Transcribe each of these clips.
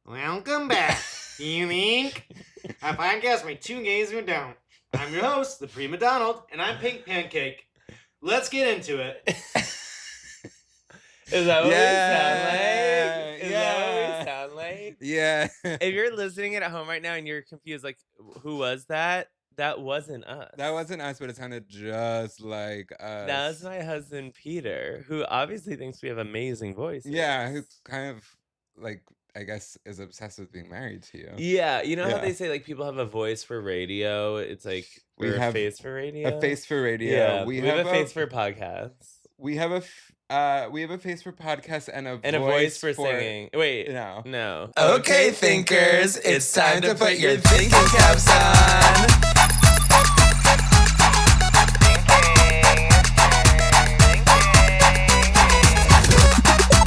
Welcome back. You think? A podcast by two gays who don't. I'm your host, the Prima Donald, and I'm Pink Pancake. Let's get into it. Is that what Yeah. we sound like? Is that what we sound like? Yeah. If you're listening at home right now and you're confused, like, who was that? That wasn't us. That wasn't us, but it sounded just like us. That was my husband, Peter, who obviously thinks we have amazing voices. Yeah, who kind of, like, I guess is obsessed with being married to you. Yeah, you know how Yeah. they say, like, people have a voice for radio? It's like, we're a face for radio? A face for radio. Yeah, we have a face for podcasts. We have a face for podcasts and a voice for singing. Wait. No. Okay, thinkers, it's time to put your thinking caps on.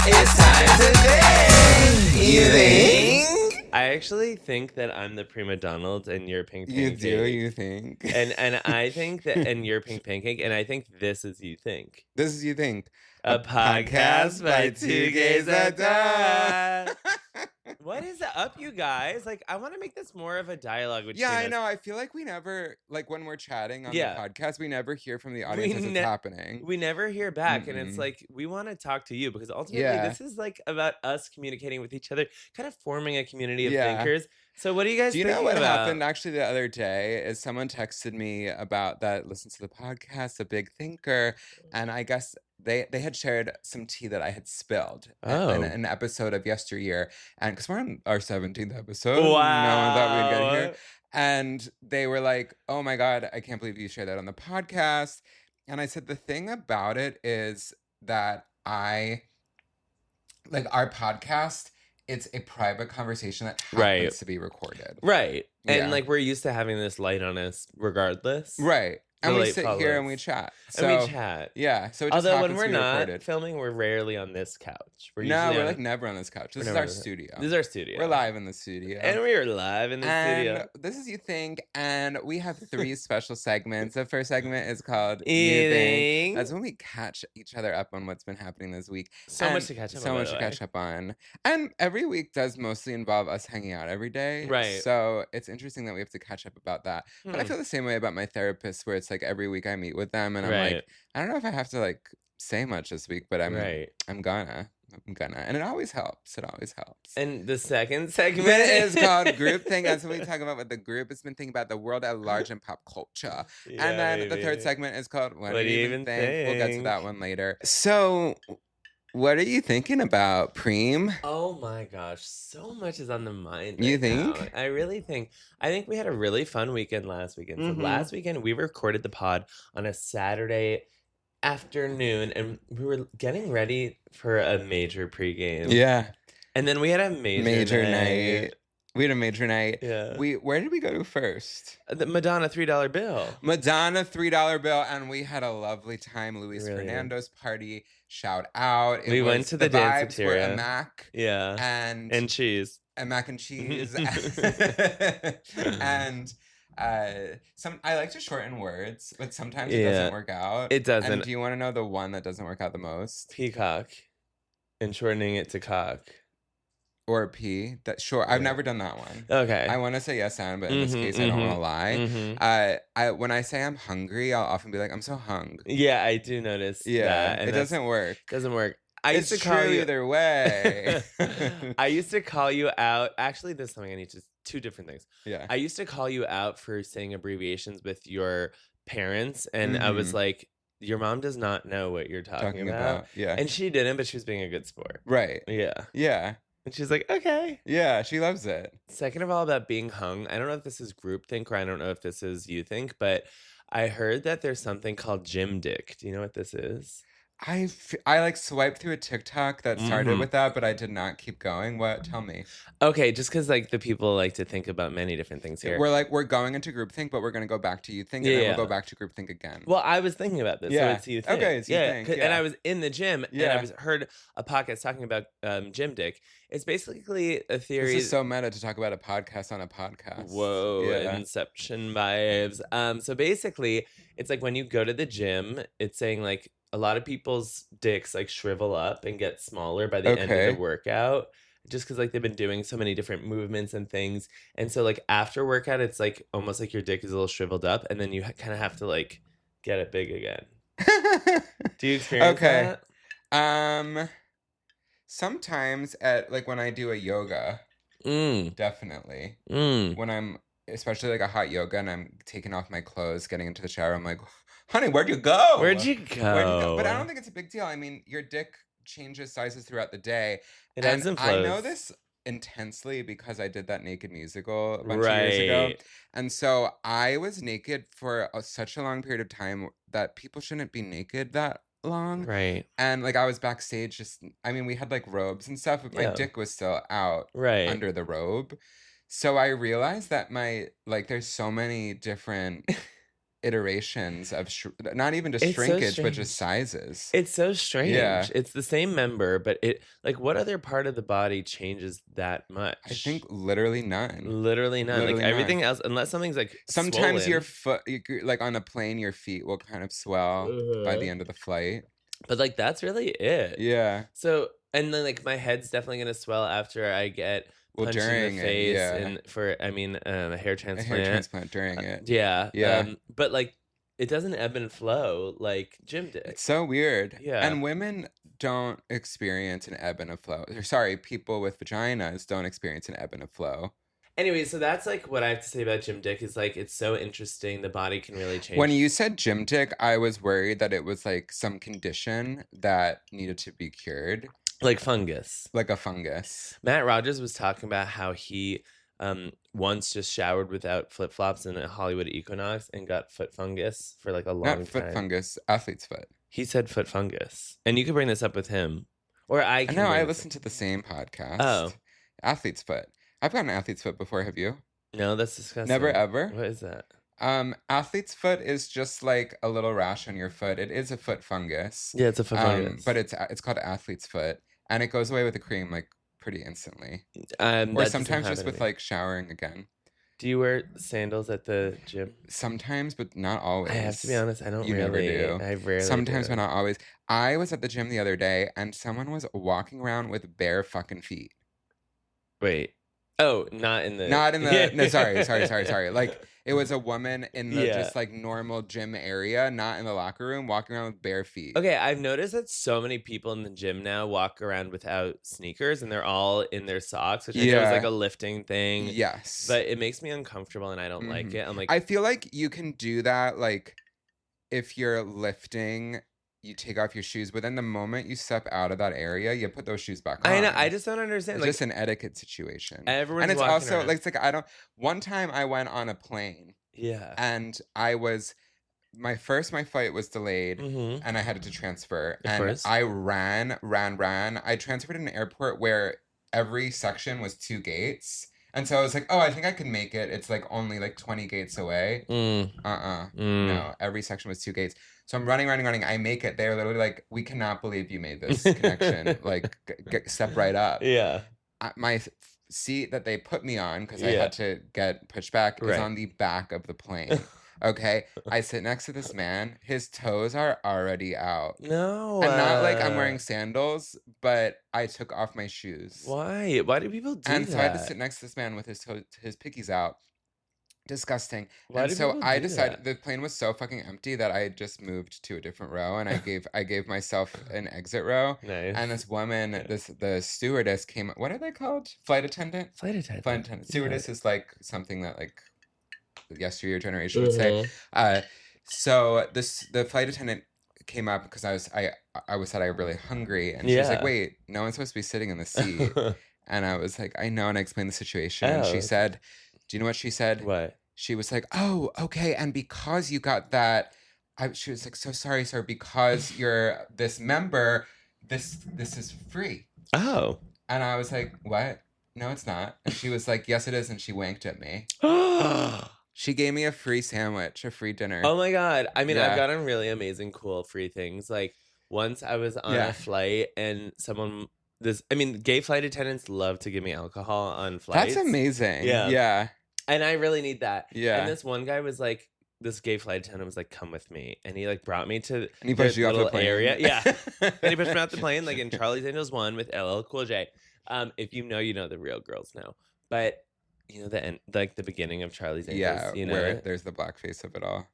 It's time to think. You think? I actually think that I'm the Prima Donald and you're Pink You Pancake. do, you think? And I think that, and you're Pink Pancake, and I think this is You Think. This is You Think. A podcast by two gays that don't. What is up, you guys? Like, I want to make this more of a dialogue between Yeah, I us. know. I feel like we never, like when we're chatting on Yeah. the podcast, we never hear from the audience as it's happening. We never hear back, and it's Mm-mm. like, we want to talk to you because ultimately Yeah. this is like about us communicating with each other, kind of forming a community of Yeah. thinkers. So what are you guys Do you know thinking what about? happened actually the other day is someone texted me about that, listen to the podcast, a big thinker, and I guess they had shared some tea that I had spilled in an episode of yesteryear, and because we're on our 17th episode, no one thought we'd get here, and they were like, oh my God, I can't believe you shared that on the podcast. And I said, the thing about it is that our podcast, it's a private conversation that happens to be recorded. Right. And Yeah. like we're used to having this light on us regardless. Right. The And we late sit here and we chat. And we chat. Yeah. So it just Although when happens we're to be not recorded. filming, we're rarely on this couch. We're usually like never on this couch. This is never our on this- studio. This is our studio. We're live in the studio. And we are live in the studio. This is You Think, and we have 3 special segments. The first segment is called You You Think. Think. That's when we catch each other up on what's been happening this week. So much to catch up on. So by much the to way. catch up on. And every week does mostly involve us hanging out every day. Right. So it's interesting that we have to catch up about that. But I feel the same way about my therapist, where it's like every week I meet with them and I'm like, I don't know if I have to like say much this week, but I'm gonna. And it always helps. It always helps. And the second segment is called Group Think. That's what we talk about with the group. It's been thinking about the world at large and pop culture. Yeah, and then the baby. third segment is called What What Do You Even Think? We'll get to that one later. So, what are you thinking about, Preem? Oh my gosh, so much is on the mind. You right now. think? I really think. I think we had a really fun weekend last weekend. So last weekend we recorded the pod on a Saturday afternoon, and we were getting ready for a major pregame. Yeah. And then we had a major night. We had a major night. Yeah. Where did we go to first? The Madonna $3 bill. Madonna $3 bill, and we had a lovely time. Luis Fernando's party. Shout out. We went to the vibes were danceteria. a mac. Yeah. And cheese. And mac and cheese. And I like to shorten words, but sometimes it doesn't work out. It doesn't. And do you want to know the one that doesn't work out the most? Peacock. And shortening it to cock. Or P. I've never done that one. Okay. I want to say yes and, but in this case, I don't want to lie. When I say I'm hungry, I'll often be like, I'm so hung. Yeah, I do notice that. And it doesn't work. Doesn't work. It's true either way. I used to call you out. Actually, this is something I need to. 2 different things. Yeah. I used to call you out for saying abbreviations with your parents, and I was like, your mom does not know what you're talking about. Yeah. And she didn't, but she was being a good sport. Right. Yeah. Yeah. And she's like, okay. Yeah, she loves it. Second of all, about being hung, I don't know if this is groupthink or I don't know if this is you think, but I heard that there's something called gym dick. Do you know what this is? I like swiped through a TikTok that started with that, but I did not keep going. What? Tell me. Okay, just because like the people like to think about many different things here. We're going into groupthink, but we're gonna go back to you think, and then we'll go back to groupthink again. Well, I was thinking about this. Yeah. So it's you think. Okay, it's you think. And I was in the gym, and I Yeah. heard a podcast talking about gym dick. It's basically a theory. This is so meta to talk about a podcast on a podcast. Whoa, Yeah. Inception vibes. So basically, it's like when you go to the gym, it's saying like a lot of people's dicks like shrivel up and get smaller by the end of Okay. the workout. just because like they've been doing so many different movements and things, and so like after workout, it's like almost like your dick is a little shriveled up, and then you kind of have to like get it big again. Do you experience that? Sometimes at like when I do a yoga, definitely. When I'm especially like a hot yoga and I'm taking off my clothes, getting into the shower, I'm like, honey, where'd you go? Where'd you go? But I don't think it's a big deal. I mean, your dick changes sizes throughout the day. It ebbs and flows. I know this intensely because I did that naked musical a bunch of years ago. And so I was naked for such a long period of time that people shouldn't be naked that long. Right. And like I was backstage we had like robes and stuff, but my dick was still out under the robe. So I realized that there's so many different iterations of not even just shrinkage, but just sizes. It's so strange. Yeah. It's the same member, but it like what other part of the body changes that much? I think literally none. Literally none. Like everything else, unless something's like sometimes swollen. your foot, like on a plane, your feet will kind of swell by the end of the flight. But like that's really it. Yeah. So and then like my head's definitely gonna swell after I get punched in the face and for a hair transplant. A hair transplant during it. Yeah. But like it doesn't ebb and flow like gym dick. It's so weird. Yeah. And women don't experience an ebb and a flow. Sorry, people with vaginas don't experience an ebb and a flow. Anyway, so that's like what I have to say about gym dick is like it's so interesting. The body can really change. When you said gym dick, I was worried that it was like some condition that needed to be cured. Like fungus. Like a fungus. Matt Rogers was talking about how he once just showered without flip-flops in a Hollywood Equinox and got foot fungus for like a long time. Not foot fungus, athlete's foot. He said foot fungus. And you could bring this up with him. Or I can. No, I listened to the same podcast. Oh. Athlete's foot. I've gotten athlete's foot before, have you? No, that's disgusting. Never ever? What is that? Athlete's foot is just like a little rash on your foot. It is a foot fungus. Yeah, it's a foot fungus. But it's called athlete's foot. And it goes away with the cream like pretty instantly. Or sometimes just with like showering again. Do you wear sandals at the gym? Sometimes, but not always. I have to be honest, I don't you really. Never do. I rarely Sometimes, do. but not always. I was at the gym the other day and someone was walking around with bare fucking feet. Wait. Oh, not in the... No, sorry. Like, it was a woman in the just, like, normal gym area, not in the locker room, walking around with bare feet. Okay, I've noticed that so many people in the gym now walk around without sneakers, and they're all in their socks, which I know is, like, a lifting thing. Yes. But it makes me uncomfortable, and I don't like it. I'm like... I feel like you can do that, like, if you're lifting... You take off your shoes, but then the moment you step out of that area, you put those shoes back on. I know. I just don't understand. It's like, just an etiquette situation. Everyone's and it's walking also around. like it's like I don't. One time I went on a plane. Yeah. And I was my flight was delayed, and I had to transfer. Of course. I ran. I transferred in an airport where every section was 2 gates. And so I was like, oh, I think I can make it. It's like only like 20 gates away. No, every section was 2 gates. So I'm running. I make it. They're literally like, we cannot believe you made this connection. Like, step right up. Yeah. My seat that they put me on, because I had to get pushed back, is on the back of the plane. Okay? I sit next to this man. His toes are already out. No. And not like I'm wearing sandals, but I took off my shoes. Why? Why do people do that? And so I had to sit next to this man with his pickies out. Disgusting. Why and do so people I do decided that? the plane was so fucking empty that I just moved to a different row, and I gave myself an exit row. Nice. And this woman, the stewardess came. What are they called? Flight attendant. Flight attendant. Stewardess is like something that like the yesteryear generation would say. So the flight attendant came up because I was really hungry, and she was like, "Wait, no one's supposed to be sitting in the seat." And I was like, "I know," and I explained the situation. And she said, "Do you know what she said?" What? She was like, "Oh, okay, and because you got that," she was like, "So sorry, sir, because you're this member, this is free." Oh. And I was like, "What? No, it's not." And she was like, "Yes, it is," and she winked at me. She gave me a free sandwich, a free dinner. Oh my God. I mean, I've gotten really amazing, cool, free things. Like, once I was on a flight and gay flight attendants love to give me alcohol on flights. That's amazing. Yeah. Yeah. And I really need that. Yeah. And this one guy was like, this gay flight attendant was like, "Come with me," and he like brought me to and he pushed you off the little plane. area. Yeah. And he pushed me off the plane, like in Charlie's Angels 1 with LL Cool J. If you know, the real girls know. But you know the end, like the beginning of Charlie's Angels. Yeah, You know, where there's the blackface of it all.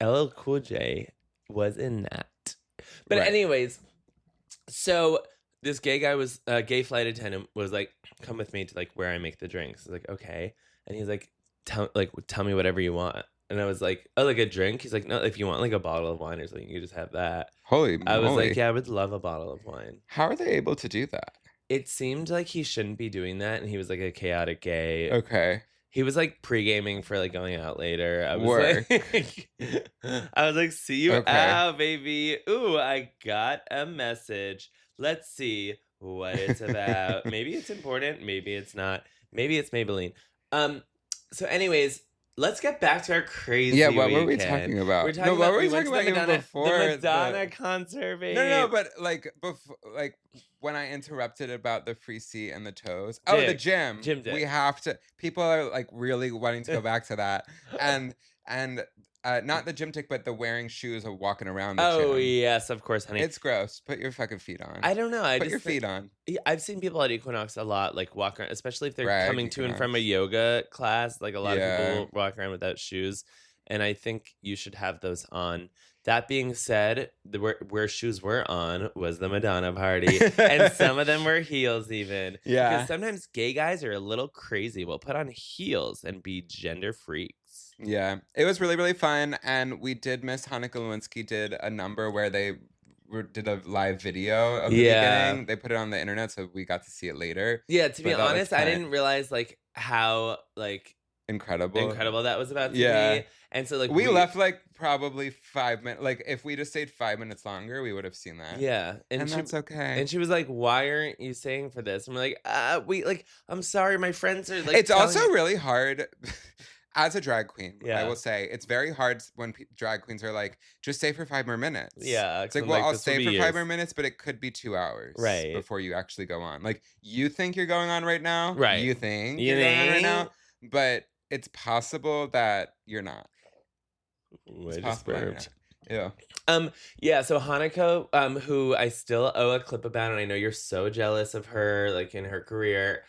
LL Cool J was in that. But Right. anyways, so this gay flight attendant was like, "Come with me to like where I make the drinks." I was like, "Okay," and he's like, "Tell me whatever you want." And I was like, "Oh, like a drink?" He's like, "No, if you want like a bottle of wine or something, you just have that." Holy I was moly. like, "Yeah, I would love a bottle of wine." How are they able to do that? It seemed like he shouldn't be doing that, and he was like a chaotic gay. Okay. He was like pre-gaming for like going out later. I was Work. like, I was like, "See you Okay. out, baby." Ooh, I got a message. Let's see what it's about. Maybe it's important. Maybe it's not. Maybe it's Maybelline. So, anyways, let's get back to our crazy. Yeah, what were we weekend. talking about? We're talking No, what about were we went talking to about even before the the- Madonna concert, babe. No, but like before, like when I interrupted about the free seat and the toes. Oh, the Dick. gym. Gym dick. We have to. People are like really wanting to go back to that, and not the gym tick, but the wearing shoes or walking around the Oh gym. yes, of course, honey. It's gross. Put your fucking feet on. I don't know. Put your feet on. I've seen people at Equinox a lot, like walk around, especially if they're Right, coming to and from a Equinox. yoga class. Like a lot Yeah. of people walk around without shoes, and I think you should have those on. That being said, where shoes were on was the Madonna party, and some of them were heels even. Yeah. Because sometimes gay guys are a little crazy. Will put on heels and be gender freaks. Yeah, it was really, really fun. And we did miss Hanukkah Lewinsky did a number where they did a live video of the beginning. They put it on the internet, so we got to see it later. Yeah, to be But that was honest, I kinda- didn't realize like how like Incredible. that was about to Yeah. be. And so like We left like probably 5 minutes. Like if we just stayed 5 minutes longer, we would have seen that. Yeah. And she, that's okay. And she was like, "Why aren't you staying for this?" And we're like, we like, I'm sorry, my friends are like. It's telling also me-" really hard as a drag queen. Yeah. I will say it's very hard when drag queens are like, just stay for 5 more minutes. Yeah, It's like, 'cause well, I'm I'll this will stay be for 5 years. more minutes, but it could be 2 hours Right. before you actually go on. Like you think you're going on right now, Right. You think You you're going on right think? now, but it's possible that you're not. Ooh, It's I just possible that you're burped. not. Yeah. Yeah, so Hanukkah, who I still owe a clip about, and I know you're so jealous of her, like in her career.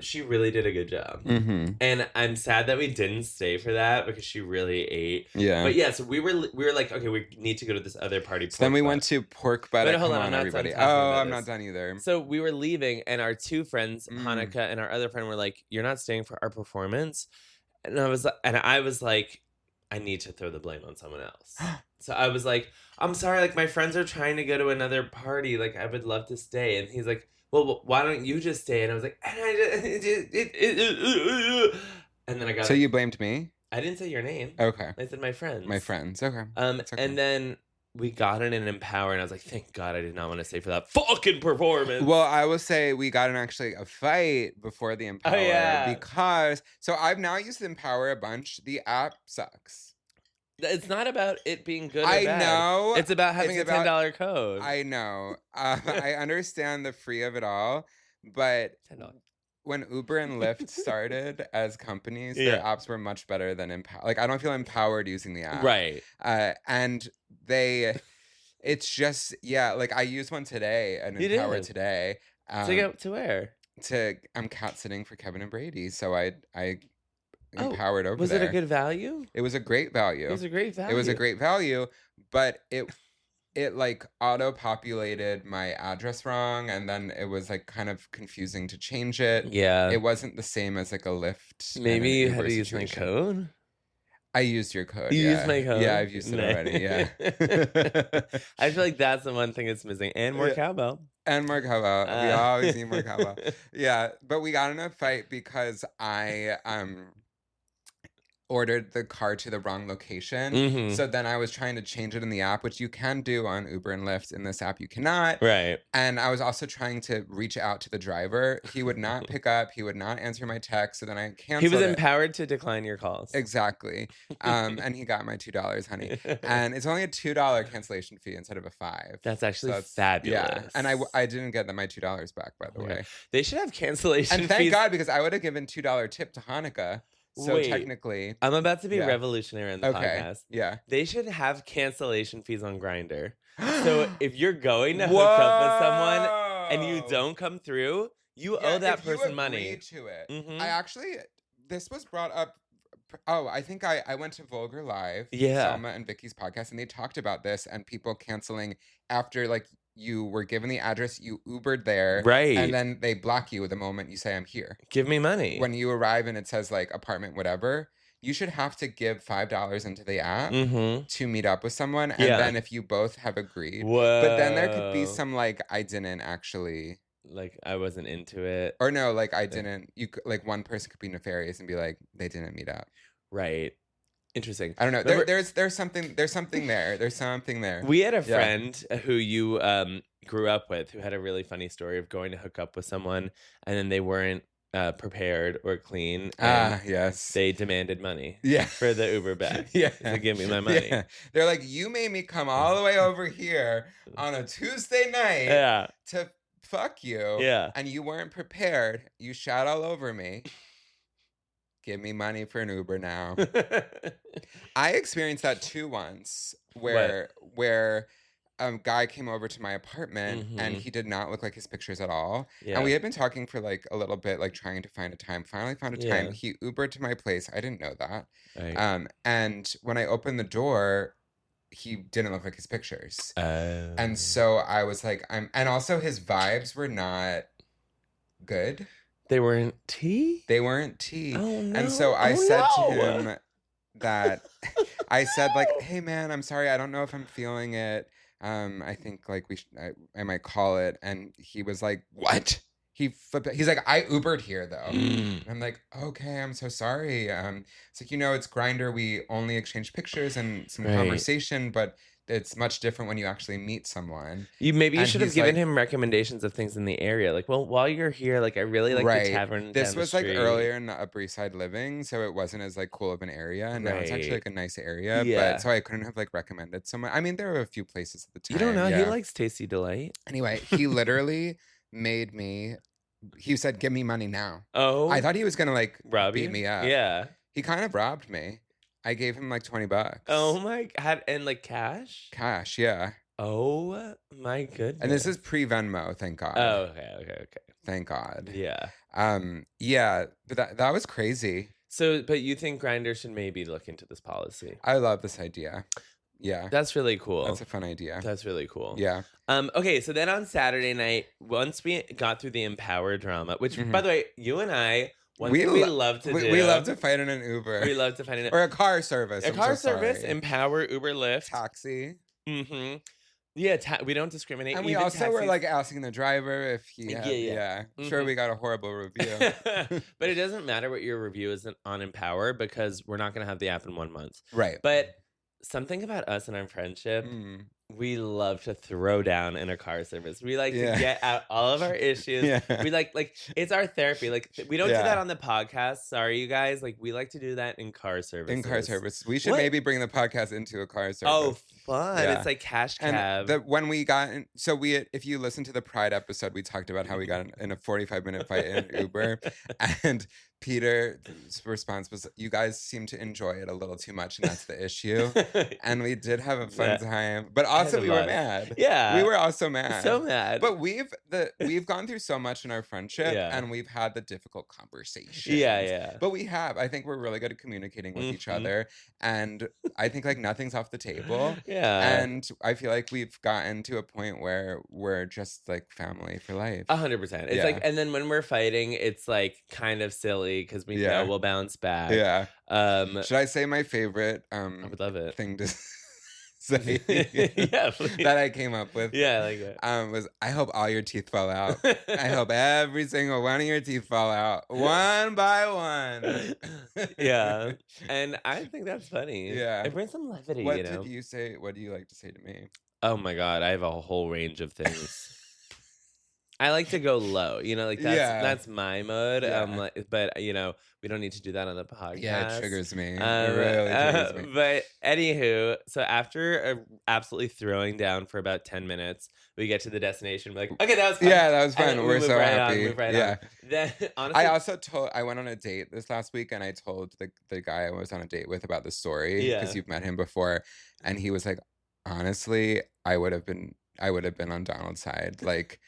She really did a good job. Mm-hmm. And I'm sad that we didn't stay for that because she really ate. Yeah. But yeah, so we were like, okay, we need to go to this other party. So then we Pork went Butt. to Pork Butt. Wait, Come hold on, on, I'm not done everybody. talking about I'm not this. done either. So we were leaving, and our two friends, Mm. Hanukkah and our other friend, were like, "You're not staying for our performance," and I was like, "I need to throw the blame on someone else." So I was like, "I'm sorry, like my friends are trying to go to another party. Like I would love to stay," and he's like, "Well, why don't you just stay?" And I was like, and then I got. So you blamed me? I didn't say your name. Okay. I said my friends. My friends. Okay. It's okay. And then we got in an Empower, and I was like, thank God I did not want to stay for that fucking performance. Well, I will say we got in actually a fight before the Empower. yeah. Because, so I've now used the Empower a bunch. The app sucks. It's not about it being good or I bad. know. It's about having It's a about- $10 code. I know. I understand the free of it all. But $10. when Uber and Lyft started as companies, Yeah. their apps were much better than Empower. Like, I don't feel empowered using the app. Right. And it's just, yeah, like I used one today, an You Empower did? today. To go to where? I'm cat sitting for Kevin and Brady, so I Oh, empowered over Was there. it a good value? It was a great value. It was a great value. It was a great value, but it like auto populated my address wrong, and then it was like kind of confusing to change it. Yeah. It wasn't the same as like a Lyft. and Maybe an you Uber had to use my situation. code. I used your code. You yeah. used my code? Yeah, I've used it already. Yeah. I feel like that's the one thing that's missing. And more Yeah. cowbell. And more cowbell. We always need more cowbell. cowbell. Yeah, but we got in a fight because I ordered the car to the wrong location. Mhm. So then I was trying to change it in the app, which you can do on Uber and Lyft. In this app, you cannot. Right. And I was also trying to reach out to the driver. He would not pick up. He would not answer my text. So then I canceled He was it. empowered to decline your calls. Exactly. And he got my $2, honey. And it's only a $2 cancellation fee instead of a $5. That's actually So fabulous. Yeah. And I didn't get my $2 back, by the Yeah. way. They should have cancellation And thank fees. God, because I would have given $2 tip to Hanukkah. So Wait. technically, I'm about to be Yeah. revolutionary on the okay. podcast. Yeah. They should have cancellation fees on Grindr. So if you're going to hook up with someone, and you don't come through, you Yeah, owe that if you person agree money. to it. Mhm. I actually, this was brought up. Oh, I think I went to Vulgar Live, Yeah. Selma and Vicky's podcast, and they talked about this and people canceling after like you were given the address, you Ubered there, Right. and then they block you the moment you say I'm here. Give me money. When you arrive and it says like apartment whatever, you should have to give $5 into the app to meet up with someone, and then if you both have agreed, but then there could be some like I didn't actually. Like I wasn't into it. Or no, like I didn't. You like one person could be nefarious and be like they didn't meet up. Right. Interesting. I don't know. There's something there. There's something there. We had a friend who you grew up with who had a really funny story of going to hook up with someone and then they weren't prepared or clean. Yes. They demanded money. Yeah. For the Uber back. Yeah. To give me my money. Yeah. They're like, you made me come all the way over here on a Tuesday night. Yeah. To fuck you. Yeah. And you weren't prepared. You shot all over me. Give me money for an Uber now. I experienced that too once where a guy came over to my apartment and he did not look like his pictures at all. Yeah. And we had been talking for like a little bit, like trying to find a time. Finally found a time. He Ubered to my place. I didn't know that. Right. And when I opened the door, he didn't look like his pictures. And so I was like, and also his vibes were not good. They weren't tea? They weren't tea. Oh, no. And so I said to him that, I said like, hey man, I'm sorry. I don't know if I'm feeling it. I think like I might call it. And he was like, what? He's like, I Ubered here though. And I'm like, okay, I'm so sorry. It's like, it's Grindr. We only exchange pictures and some conversation, but it's much different when you actually meet someone. You should have given him recommendations of things in the area. Like, well, while you're here, like I really like the tavern. This was like earlier in Upper East Side living, so it wasn't as like cool of an area. And now it's actually like a nice area. Yeah. But so I couldn't have like recommended someone. I mean, there were a few places at the time. You don't know. Yeah. He likes Tasty Delight. Anyway, he literally made me. He said, "Give me money now." Oh, I thought he was gonna like beat me up. Yeah, he kind of robbed me. I gave him like $20. Oh my god! And like cash? Cash, yeah. Oh my goodness! And this is pre-Venmo, thank God. Oh, okay. Thank God. Yeah. Yeah, but that was crazy. So, but you think Grindr should maybe look into this policy? I love this idea. Yeah. That's really cool. That's a fun idea. That's really cool. Yeah. Okay, so then on Saturday night, once we got through the Empower drama, which by the way, you and I. We love to do. We love to fight in an Uber. We love to fight in or a car service. Service, Empower, Uber, Lyft, taxi. Mm-hmm. Yeah, we don't discriminate. And we also were like asking the driver if he had. Yeah. Sure, we got a horrible review. But it doesn't matter what your review is on Empower because we're not going to have the app in 1 month. Right. But something about us and our friendship. We love to throw down in a car service. We like to get out all of our issues. We like it's our therapy. Like we don't do that on the podcast. Sorry, you guys. Like we like to do that in car service. In car service, we should maybe bring the podcast into a car service. Oh, fun! Yeah. It's like cash cab. And when we got in, if you listen to the Pride episode, we talked about how we got in a 45-minute fight in an Uber, and Peter's response was, "You guys seem to enjoy it a little too much, and that's the issue." And we did have a fun time, but also we were mad. Yeah, we were also mad. So mad. But we've gone through so much in our friendship, and we've had the difficult conversations. Yeah. But we have. I think we're really good at communicating with each other, and I think like nothing's off the table. Yeah. And I feel like we've gotten to a point where we're just like family for life. 100%. It's like, and then when we're fighting, it's like kind of silly because we know we'll bounce back. Yeah. Should I say my favorite? I would love it. Thing to say. Yeah, please. That I came up with. Yeah, I like that. Was I hope all your teeth fall out. I hope every single one of your teeth fall out, one by one. Yeah, and I think that's funny. Yeah, it brings some levity. What did you say? What do you like to say to me? Oh my god, I have a whole range of things. I like to go low, like that's my mode. Yeah. But we don't need to do that on the podcast. Yeah, it triggers me. It really triggers me. But anywho, so after absolutely throwing down for about 10 minutes, we get to the destination. We're like, okay, that was fun. Yeah, that was fun. We're so happy. Yeah. Then honestly, I went on a date this last week, and I told the guy I was on a date with about the story because you've met him before, and he was like, honestly, I would have been on Donald's side. Like,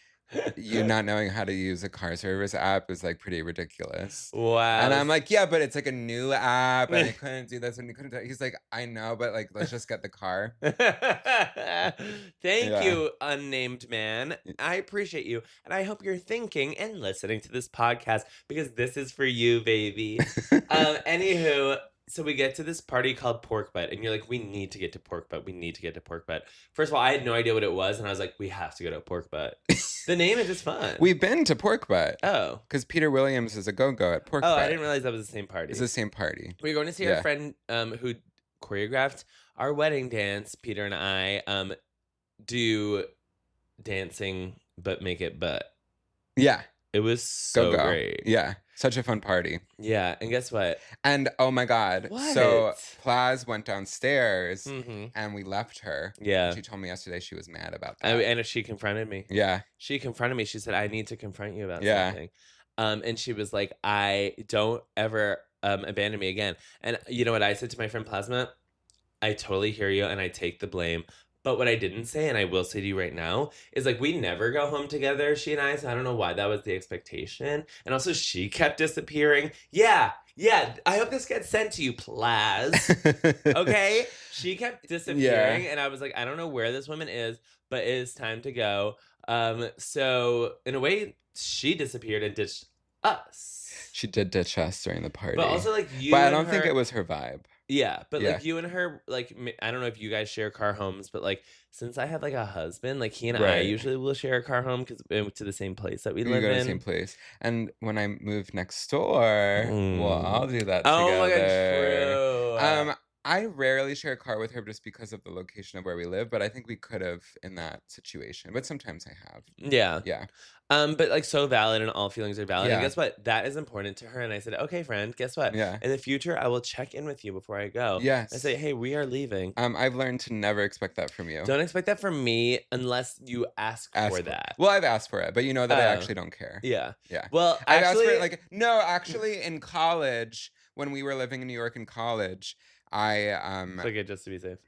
you not knowing how to use a car service app is like pretty ridiculous. Wow. And I'm like, yeah, but it's like a new app and I couldn't do this and you couldn't do. He's like, I know, but like, let's just get the car. Thank you, unnamed man. I appreciate you. And I hope you're thinking and listening to this podcast because this is for you, baby. Anywho, so we get to this party called Pork Butt, and you're like, we need to get to Pork Butt. We need to get to Pork Butt. First of all, I had no idea what it was, and I was like, we have to go to Pork Butt. The name is just fun. We've been to Pork Butt. Oh. Because Peter Williams is a go-go at Pork Butt. Oh, I didn't realize that was the same party. It's the same party. We were going to see our friend who choreographed our wedding dance. Peter and I do dancing, but make it butt. Yeah. It was so great. Yeah. Such a fun party. Yeah. And guess what? And oh my God. What? So Plaz went downstairs Mm-hmm. and we left her. Yeah. She told me yesterday she was mad about that. And she confronted me. Yeah. She confronted me. She said, I need to confront you about Yeah. something. And she was like, I don't ever abandon me again. And you know what I said to my friend Plasma? I totally hear you and I take the blame. But what I didn't say, and I will say to you right now, is like we never go home together, she and I. So I don't know why that was the expectation. And also she kept disappearing. Yeah. I hope this gets sent to you, Plaz. Okay? She kept disappearing. And I was like, I don't know where this woman is, but it is time to go. So in a way, she disappeared and ditched us. She did ditch us during the party. But also like you But I and don't think her- it was her vibe. Yeah, but Yeah. like you and her, like I don't know if you guys share car homes, but like since I have like a husband, like he and I Right. usually will share a car home because to the same place that we We live go to the in. same place. And when I move next door, well, I'll do that together. Oh my god, true. I rarely share a car with her just because of the location of where we live, but I think we could have in that situation. But sometimes I have. Yeah. Yeah. But like so valid and all feelings are valid. And Yeah. guess what? That is important to her. And I said, okay, friend, guess what? Yeah. In the future, I will check in with you before I go. Yes. I say, hey, we are leaving. I've learned to never expect that from you. Don't expect that from me unless you ask for that. Well, I've asked for it, but you know that I Oh. actually don't care. Yeah. Yeah. Well, I've asked actually, for it like no, actually in college, when we were living in New York in college, it's okay just to be safe.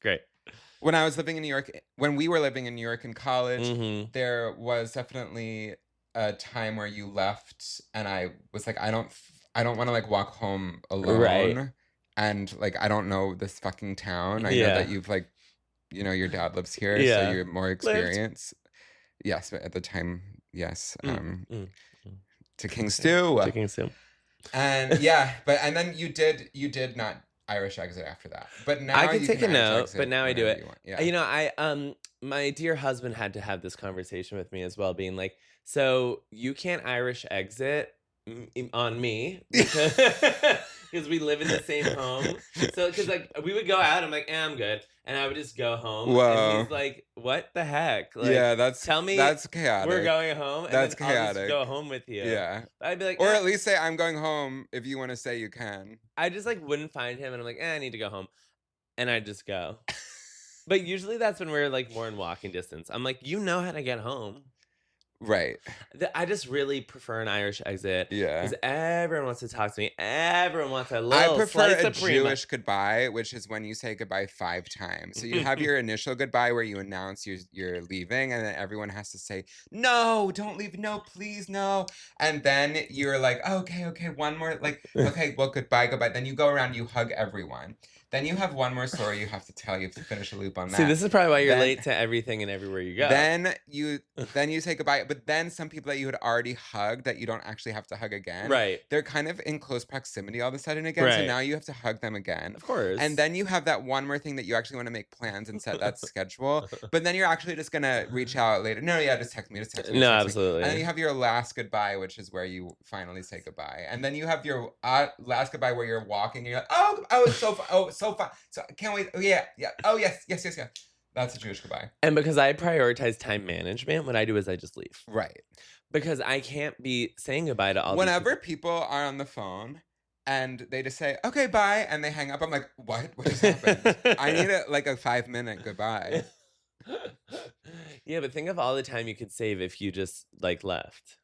Great. when I was living in New York, when we were living in New York in college, Mm-hmm. there was definitely a time where you left and I was like, I don't want to like walk home alone. Right. And like, I don't know this fucking town. I know Yeah. that you've like, you know, your dad lives here, Yeah. so you're more experienced. Yes, but at the time, yes. To King Stew. Chicken soup. And yeah, and then you did not Irish exit after that. But now I can you take a Irish note, exit but now I do whenever it. you want. Yeah. You know, my dear husband had to have this conversation with me as well, being like, so you can't Irish exit on me because we live in the same home. So, because like we would go out, I'm like, I'm good. And I would just go home. Whoa. And he's like, what the heck? Like, yeah, tell me that's chaotic. we're going home. And That's then I'll just chaotic. go home with you. Yeah. I'd be like, Or eh. at least say I'm going home if you want to say you can. I just like wouldn't find him, and I'm like, I need to go home, and I'd just go. But usually that's when we're like more in walking distance. I'm like, you know how to get home. Right. I just really prefer an Irish exit. Yeah. Because everyone wants to talk to me. Everyone wants a little I prefer slice a of Prima. Jewish goodbye, which is when you say goodbye 5 times. So you have your initial goodbye where you announce you're leaving, and then everyone has to say, no, don't leave, no, please, no. And then you're like, okay, one more, like, okay, well, goodbye. Then you go around, you hug everyone. Then you have one more story you have to tell. You have to finish a loop on that. See, this is probably why you're Then- late to everything and everywhere you go. Then you say goodbye, but then some people that you had already hugged that you don't actually have to hug again. Right. They're kind of in close proximity all of a sudden again. So Right. now you have to hug them again. Of course. And then you have that one more thing that you actually want to make plans and set that schedule. But then you're actually just gonna reach out later. No, yeah, just text me. No, just text me. absolutely. And then you have your last goodbye, which is where you finally say goodbye. And then you have your last goodbye where you're walking. And you're like, oh, it's so fun. Oh, it's so fun. So can't wait. Oh yeah. Oh yes. That's a Jewish goodbye. And because I prioritize time management, what I do is I just leave. Right. Because I can't be saying goodbye to all these Whenever people are on the phone and they just say, okay, bye, and they hang up, I'm like, what? What just happened? I need a 5-minute goodbye. Yeah, but think of all the time you could save if you just like left.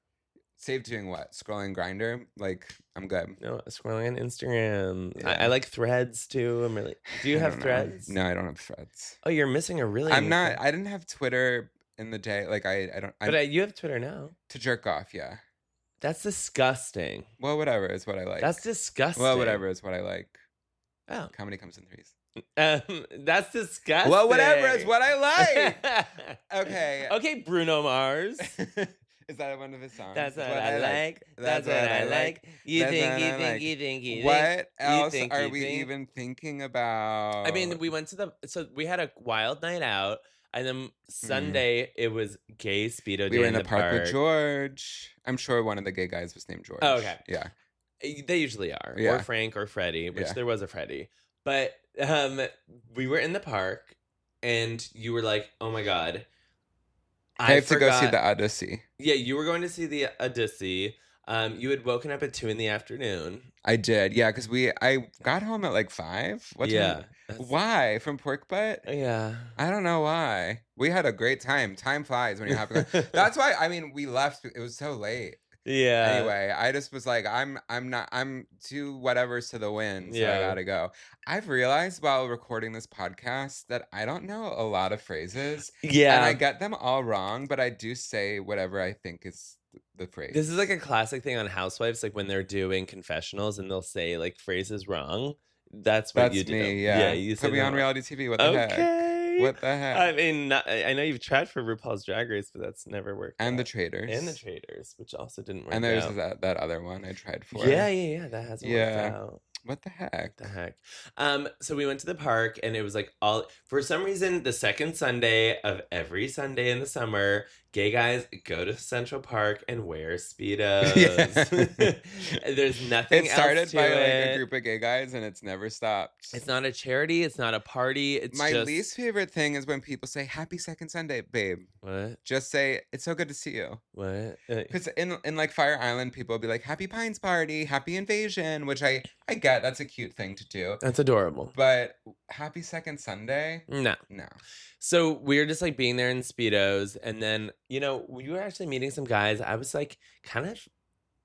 Save doing what? Scrolling Grinder? Like, I'm good. No, scrolling on Instagram. Yeah. I like Threads too. Do you I have don't know. Threads? No, I don't have Threads. Oh, you're missing a really. I didn't have Twitter in the day. Like I don't. But you have Twitter now. To jerk off, yeah. That's disgusting. Well, whatever is what I like. That's disgusting. Well, whatever is what I like. Oh. Comedy comes in threes. That's disgusting. Well, whatever is what I like. Okay. Okay, Bruno Mars. Is that one of his songs? That's what I like. That's what I like. You think. What else are we even thinking about? I mean, we went to so we had a wild night out, and then Sunday it was gay speedo day. We were in the park with George. I'm sure one of the gay guys was named George. Oh, okay. Yeah. They usually are. Yeah. Or Frank or Freddie, which there was a Freddie. But we were in the park, and you were like, oh my God. I have to go see the Odyssey. Yeah, you were going to see the Odyssey. You had woken up at 2 p.m. I did, yeah, because I got home at like 5. What time? Why? From Pork Butt? Yeah. I don't know why. We had a great time. Time flies when you're having That's why, I mean, we left. It was so late. Yeah. Anyway, I just was like, I'm too whatever's to the wind, so I gotta go. I've realized while recording this podcast that I don't know a lot of phrases. Yeah. And I get them all wrong, but I do say whatever I think is the phrase. This is like a classic thing on Housewives, like when they're doing confessionals and they'll say like phrases wrong. That's you do. Me, yeah. You put me on reality TV. What the heck? What the heck? I mean, I know you've tried for RuPaul's Drag Race, but that's never worked. And out. The Traitors, which also didn't work. And there's out. that other one I tried for. Yeah, that hasn't worked out. What the heck? So we went to the park, and it was like for some reason, the second Sunday of every Sunday in the summer, gay guys go to Central Park and wear Speedos. There's nothing else to it. It started by like a group of gay guys, and it's never stopped. It's not a charity. It's not a party. It's my least favorite thing is when people say, "Happy second Sunday, babe." What? Just say, "It's so good to see you." What? Because in like Fire Island, people will be like, "Happy Pines Party, Happy Invasion," which I get. That's a cute thing to do. That's adorable. But Happy Second Sunday? No. So we were just like being there in Speedos, and then we were actually meeting some guys. I was like kind of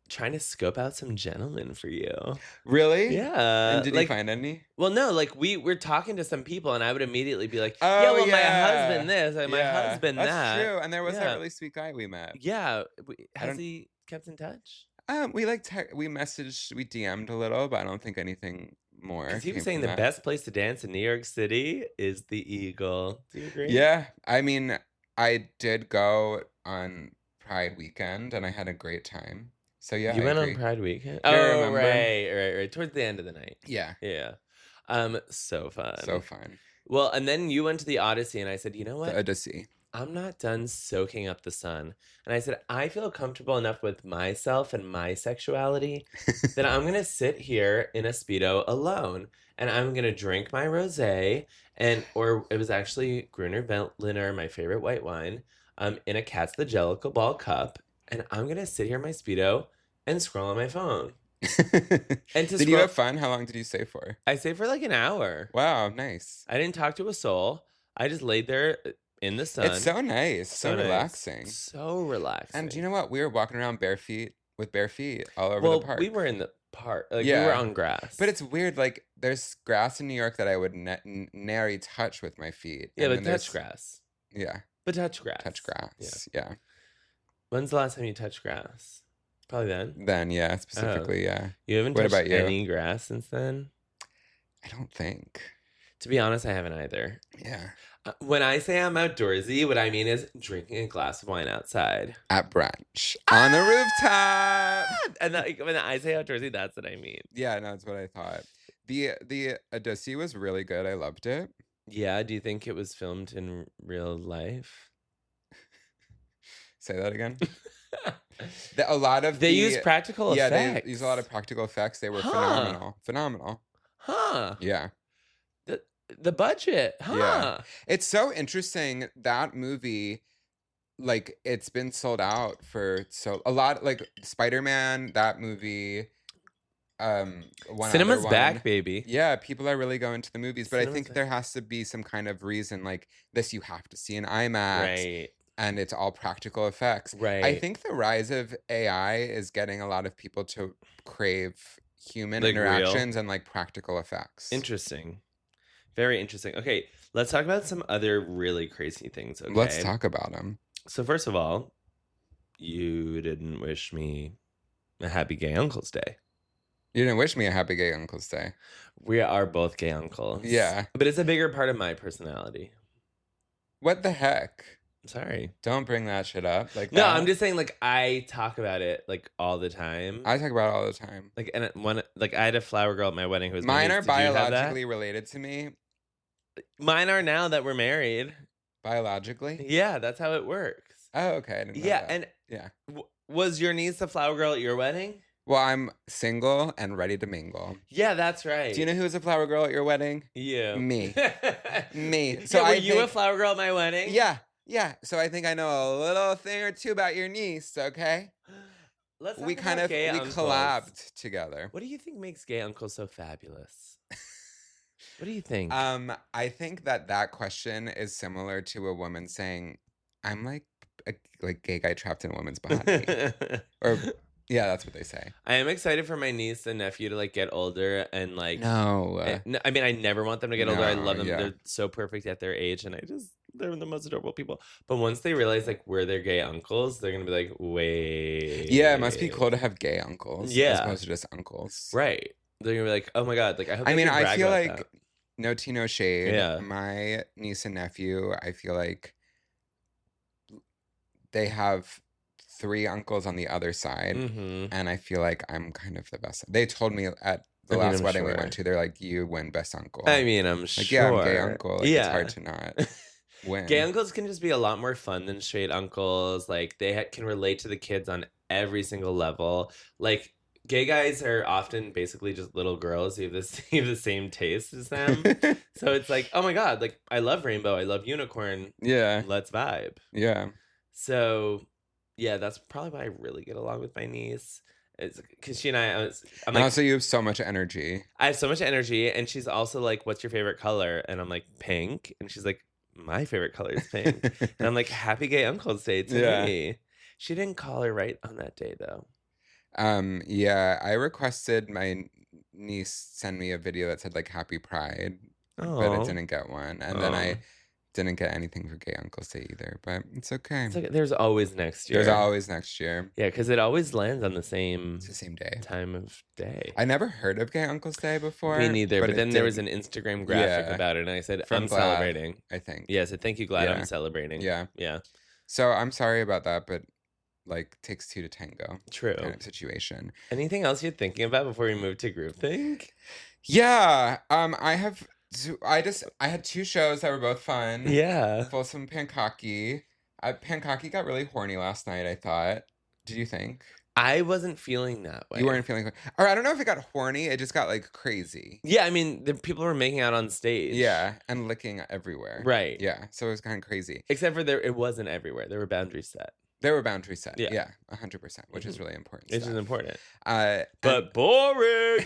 trying to scope out some gentlemen for you. Really? Yeah. And did you find any? Well, no. Like we're talking to some people, and I would immediately be like, my husband this, and my husband that. That's true. And there was that really sweet guy we met. Yeah. Has he kept in touch? We messaged, we DM'd a little, but I don't think anything more. Because he was saying the best place to dance in New York City is the Eagle. Do you agree? Yeah. I mean, I did go on Pride weekend, and I had a great time. So yeah, you went on Pride weekend? Oh, right. Towards the end of the night. Yeah. So fun. So fun. Well, and then you went to the Odyssey, and I said, you know what? The Odyssey. I'm not done soaking up the sun. And I said, I feel comfortable enough with myself and my sexuality that I'm going to sit here in a Speedo alone. And I'm going to drink my rosé, or it was actually Gruner Veltliner, my favorite white wine, in a Cat's the Jellicle Ball cup. And I'm going to sit here in my Speedo and scroll on my phone. Did you have fun? How long did you stay for? I stayed for like an hour. Wow, nice. I didn't talk to a soul. I just laid there in the sun. It's so nice. So relaxing. So relaxing. And do you know what? We were walking around with bare feet all over the park. We were in the park. Like, we were on grass. But it's weird. Like, there's grass in New York that I would nary touch with my feet. Yeah, but touch grass. Yeah. But touch grass. Touch grass. Yeah. When's the last time you touched grass? Probably then. Then, yeah. Specifically, yeah. You haven't touched any grass since then? I don't think. To be honest, I haven't either. Yeah. When I say I'm outdoorsy, what I mean is drinking a glass of wine outside. At brunch. On the rooftop. And when I say outdoorsy, that's what I mean. Yeah, no, that's what I thought. The Odyssey was really good. I loved it. Yeah, do you think it was filmed in real life? Say that again. They use practical effects. Yeah, they use a lot of practical effects. They were phenomenal. Huh. Yeah. The budget, huh? Yeah. It's so interesting, that movie, like, it's been sold out for a lot, like Spider-Man, that movie, Cinema's back, baby. Yeah, people are really going to the movies, but I think there has to be some kind of reason, like, this you have to see in IMAX. Right. And it's all practical effects. Right. I think the rise of AI is getting a lot of people to crave human interactions and, like, practical effects. Interesting. Very interesting. Okay, let's talk about some other really crazy things, okay? Let's talk about them. So first of all, you didn't wish me a happy gay uncle's day. You didn't wish me a happy gay uncle's day. We are both gay uncles. Yeah. But it's a bigger part of my personality. What the heck? Sorry. Don't bring that shit up. Like No, that. I'm just saying, like, I talk about it, like, all the time. I talk about it all the time. Like, and I had a flower girl at my wedding who was Mine my are niece. Did you have that? biologically related to me. Mine are now that we're married. Biologically? Yeah, that's how it works. Oh, okay. I didn't know Yeah, that. and yeah. Was your niece the flower girl at your wedding? Well, I'm single and ready to mingle. Yeah, that's right. Do you know who was a flower girl at your wedding? You. Me. Me. So yeah, were you a flower girl at my wedding? Yeah. Yeah. So I think I know a little thing or two about your niece, okay? Let's we talk kind about of gay we uncles. collabed together. What do you think makes gay uncles so fabulous? What do you think? I think that question is similar to a woman saying, "I'm like a gay guy trapped in a woman's body," or yeah, that's what they say. I am excited for my niece and nephew to like get older and like. No, I mean, I never want them to get older. I love them. Yeah. They're so perfect at their age, and they're the most adorable people. But once they realize like we're their gay uncles, they're gonna be like, wait. Yeah, it must be cool to have gay uncles. Yeah, as opposed to just uncles. Right. They're gonna be like, oh my god. Like I hope. I mean, I feel like that. no tea, no shade. Yeah. My niece and nephew, I feel like they have 3 uncles on the other side, and I feel like I'm kind of the best. They told me at the last wedding we went to, they're like, you win best uncle. I mean, I'm like, sure. yeah, I'm gay uncle. Like, it's hard to not win. Gay uncles can just be a lot more fun than straight uncles. Like they can relate to the kids on every single level. Like gay guys are often basically just little girls who have the same taste as them. So it's like, oh my god, like I love rainbow, I love unicorn. Yeah, let's vibe. Yeah. So yeah, that's probably why I really get along with my niece. It's because she and I'm like, also you have so much energy. I have so much energy, and she's also like, "What's your favorite color?" And I'm like, "Pink." And she's like, "My favorite color is pink." And I'm like, "Happy Gay Uncle's Day to me." She didn't call her right on that day though. Yeah, I requested my niece send me a video that said like Happy Pride, but it didn't get one, and then I didn't get anything for Gay Uncle's Day either, but it's okay. It's like, there's always next year. There's always next year. Yeah, because it always lands on it's the same day. Time of day. I never heard of Gay Uncle's Day before. Me neither, but then there was an Instagram graphic about it, and I said, I'm celebrating. I think. Yeah, so thank you, Glad, I'm celebrating. Yeah. Yeah. So I'm sorry about that, but like takes 2 to tango. True. Kind of situation. Anything else you're thinking about before we move to groupthink? Yeah. I had 2 shows that were both fun. Yeah. Folsom Pancake. Pancake got really horny last night, I thought. Did you think? I wasn't feeling that way. You weren't feeling, or I don't know if it got horny. It just got like crazy. Yeah, I mean, the people were making out on stage. Yeah, and licking everywhere. Right. Yeah, so it was kind of crazy. Except for it wasn't everywhere. There were boundaries set. There were boundaries set. Yeah, 100%, which is really important. Which is important. But boring.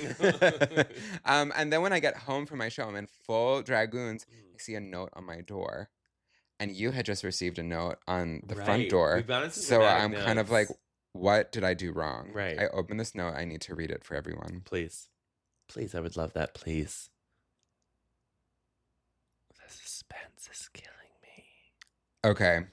And then when I get home from my show, I'm in full dragoons. I see a note on my door, and you had just received a note on the front door. So I'm kind of like, what did I do wrong? Right. I open this note. I need to read it for everyone. Please, I would love that. Please. The suspense is killing me. Okay.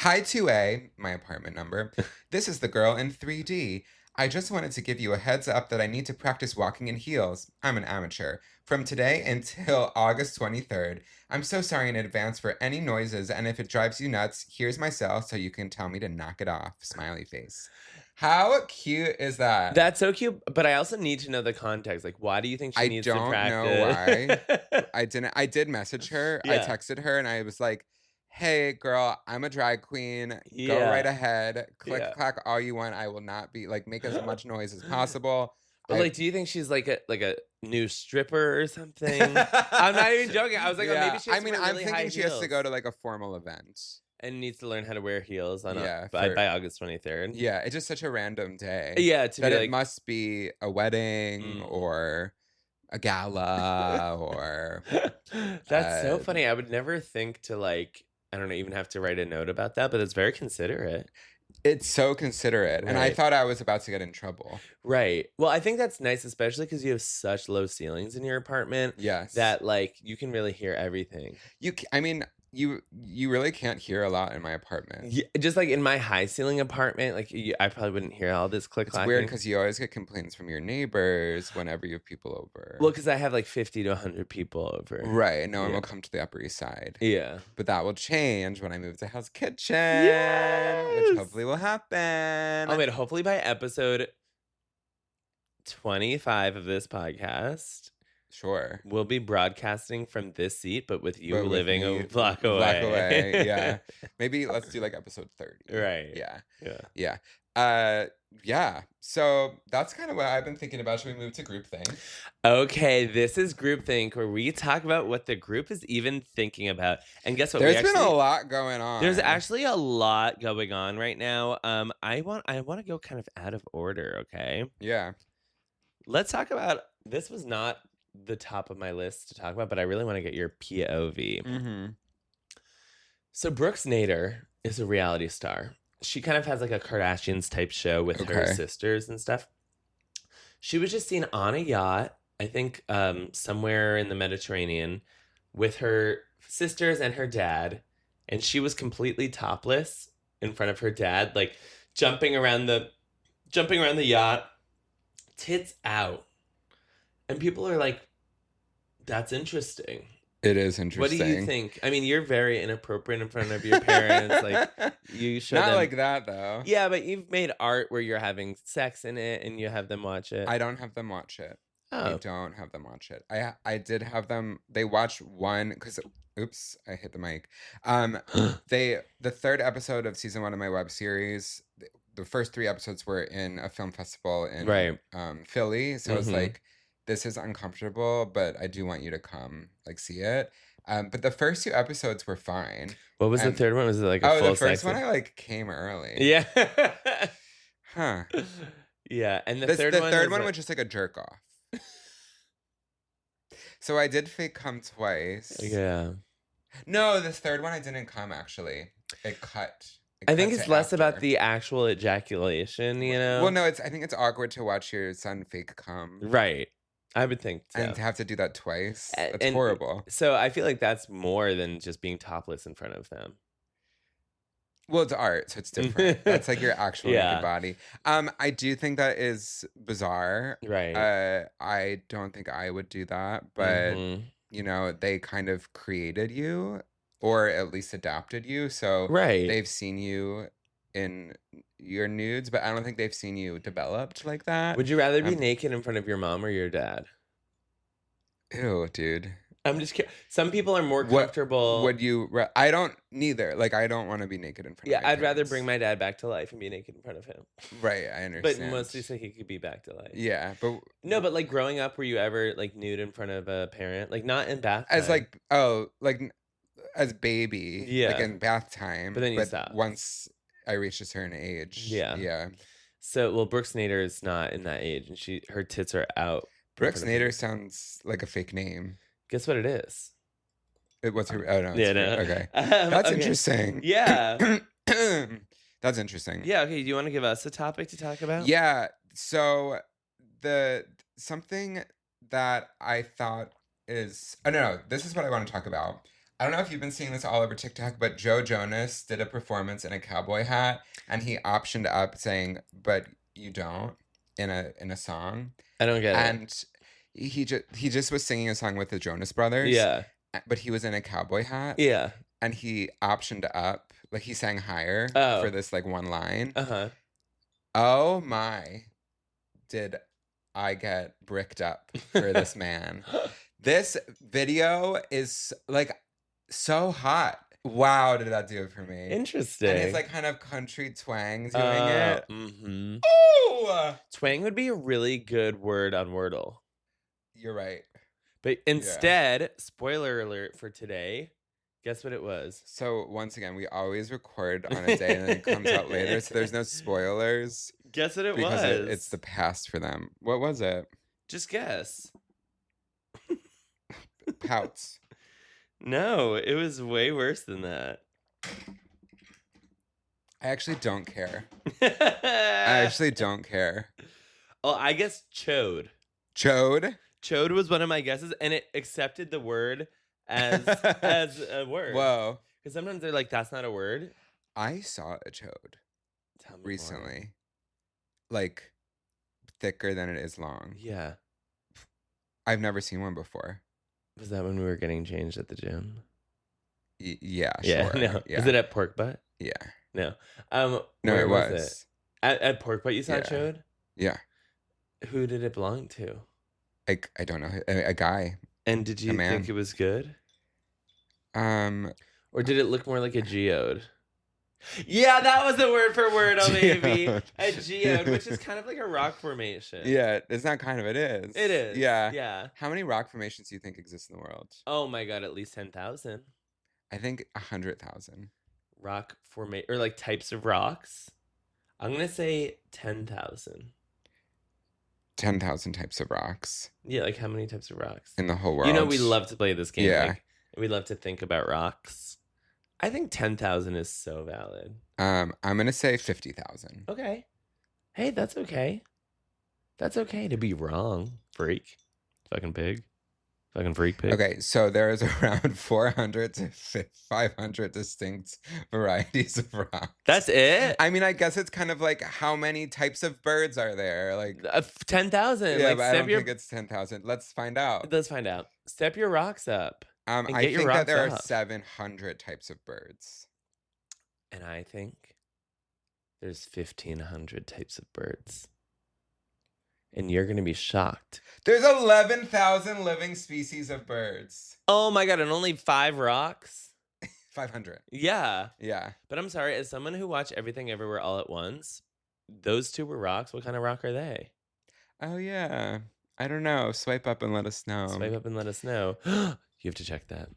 Hi 2A, my apartment number. This is the girl in 3D. I just wanted to give you a heads up that I need to practice walking in heels. I'm an amateur. From today until August 23rd. I'm so sorry in advance for any noises, and if it drives you nuts, here's my cell so you can tell me to knock it off. Smiley face. How cute is that? That's so cute, but I also need to know the context. Like, why do you think she needs to practice? I don't know why. I did message her. Yeah. I texted her, and I was like, hey, girl, I'm a drag queen. Yeah. Go right ahead. Click, clack all you want. I will not be, like, make as much noise as possible. But, like, do you think she's, like a new stripper or something? I'm not even joking. I was like, oh, maybe she has to wear really I'm thinking high she heels. has to go to, like, a formal event. And needs to learn how to wear heels on Yeah, by August 23rd. Yeah, it's just such a random day. Yeah, that it must be a wedding or a gala or... That's so funny. I would never think to, like... I don't know, even have to write a note about that, but it's very considerate. It's so considerate. Right. And I thought I was about to get in trouble. Right. Well, I think that's nice, especially because you have such low ceilings in your apartment. Yes. That, like, you can really hear everything. I mean, you really can't hear a lot in my apartment. Yeah, just like in my high ceiling apartment, like I probably wouldn't hear all this click It's clacking. weird because you always get complaints from your neighbors whenever you have people over. Well, because I have like 50 to 100 people over. Right. No one will come to the Upper East Side. Yeah. But that will change when I move to Hell's Kitchen. Yes! Which hopefully will happen. Oh, wait, hopefully by episode 25 of this podcast. Sure. We'll be broadcasting from this seat, but with you But with living me, a block away. Block away, yeah. Maybe let's do like episode 30. Right. Yeah. Yeah. So that's kind of what I've been thinking about. Should we move to groupthink? Okay, this is groupthink, where we talk about what the group is even thinking about. And guess what? There's been a lot going on. There's actually a lot going on right now. I want to go kind of out of order, okay? Yeah. Let's talk about, this was not the top of my list to talk about, but I really want to get your POV. Mm-hmm. So Brooks Nader is a reality star. She kind of has like a Kardashians type show with her sisters and stuff. She was just seen on a yacht, I think somewhere in the Mediterranean, with her sisters and her dad, and she was completely topless in front of her dad, like jumping around the yacht, tits out. And people are like, that's interesting. It is interesting. What do you think? I mean, you're very inappropriate in front of your parents. Like, you show Not them... like that, though. Yeah, but you've made art where you're having sex in it and you have them watch it. I don't have them watch it. Oh. I don't have them watch it. I did have them. They watched one because. Oops, I hit the mic. The third episode of season 1 of my web series. The first 3 episodes were in a film festival in Philly. So it was like, this is uncomfortable, but I do want you to come like see it. But the first 2 episodes were fine. What was the third one? Was it like a full the first sex? one I like came early. Yeah. Huh. Yeah, and the third one like... was just like a jerk off. So I did fake come twice. Yeah. No, this third one I didn't come actually. It cut. I think it's less about the actual ejaculation, you know? Well, no, I think it's awkward to watch your son fake come. Right. I would think so. And to have to do that twice. That's and horrible. So I feel like that's more than just being topless in front of them. Well, it's art, so it's different. That's like your actual naked body. I do think that is bizarre. Right. I don't think I would do that, but you know, they kind of created you, or at least adopted you. So they've seen you in your nudes, but I don't think they've seen you developed like that. Would you rather be naked in front of your mom or your dad? Ew, dude. I'm just kidding. Some people are more comfortable. Would you? I don't neither. Like, I don't want to be naked in front of my I'd rather parents. bring my dad back to life and be naked in front of him. Right, I understand. But mostly so he could be back to life. Yeah, but... No, but like growing up, were you ever like nude in front of a parent? Like not in bath time. As like, as baby. Like in bath time. But then you stopped. Once I reached a certain age. Yeah. So, well, Brooks Nader is not in that age, and her tits are out. Brooks Nader sounds like a fake name. Guess what it is? What's her? Oh no. Yeah, no. Okay. That's interesting. Yeah. That's interesting. Yeah. Okay. Do you want to give us a topic to talk about? Yeah. So something that I thought is no. This is what I want to talk about. I don't know if you've been seeing this all over TikTok, but Joe Jonas did a performance in a cowboy hat, and he optioned up saying, "But you don't," in a song. I don't get it. And he just was singing a song with the Jonas Brothers. Yeah. But he was in a cowboy hat. Yeah. And he optioned up, like he sang higher for this like one line. Uh-huh. Oh my, did I get bricked up for this man. This video is like so hot. Wow, did that do it for me. Interesting. And it's like kind of country twang doing it. Mm-hmm. Ooh! Twang would be a really good word on Wordle. You're right. But instead, spoiler alert for today, guess what it was? So once again, we always record on a day and then it comes out later. So there's no spoilers. Guess what it was? Because it's the past for them. What was it? Just guess. Pouts. No, it was way worse than that. I actually don't care. I actually don't care. Oh, I guess chode. Chode? Chode was one of my guesses, and it accepted the word as a word. Whoa. Because sometimes they're like, that's not a word. I saw a chode Tell me recently. more. Like, thicker than it is long. Yeah. I've never seen one before. Was that when we were getting changed at the gym? Yeah, Yeah, sure. no. Yeah. Was it at Pork Butt? Yeah. No. No, Where it was was. it? At Pork Butt you saw it Yeah. showed? Yeah. Who did it belong to? I don't know. A guy. And did you man. think it was good? Um, Or did it look more like a geode? Yeah, that was the word for word, oh baby. Geode. A geode, which is kind of like a rock formation. yeah, it's not kind of, it is. It is. Yeah. Yeah. How many rock formations do you think exist in the world? Oh my God, at least 10,000. I think 100,000. Rock formation, or like types of rocks. I'm going to say 10,000. 10,000 types of rocks Yeah, like how many types of rocks? in the whole world. You know, we love to play this game. Yeah. Like, we love to think about rocks. I think 10,000 is so valid. I'm going to say 50,000. Okay. Hey, that's okay. That's okay to be wrong, freak. Fucking pig. Fucking freak pig. Okay, so there's around 400 to 500 distinct varieties of rocks. That's it? I mean, I guess it's kind of like how many types of birds are there? Like 10,000. yeah, Like, but I don't think it's 10,000. Let's find out. Let's find out. Step your rocks up. I get your think that rocks there are up. 700 types of birds. And I think there's 1,500 types of birds. And you're going to be shocked. There's 11,000 living species of birds. Oh my God, and only 5 rocks? 500. Yeah. Yeah. But I'm sorry, as someone who watched Everything Everywhere All at Once, those 2 were rocks. What kind of rock are they? Oh, yeah. I don't know. Swipe up and let us know. Swipe up and let us know. You have to check that.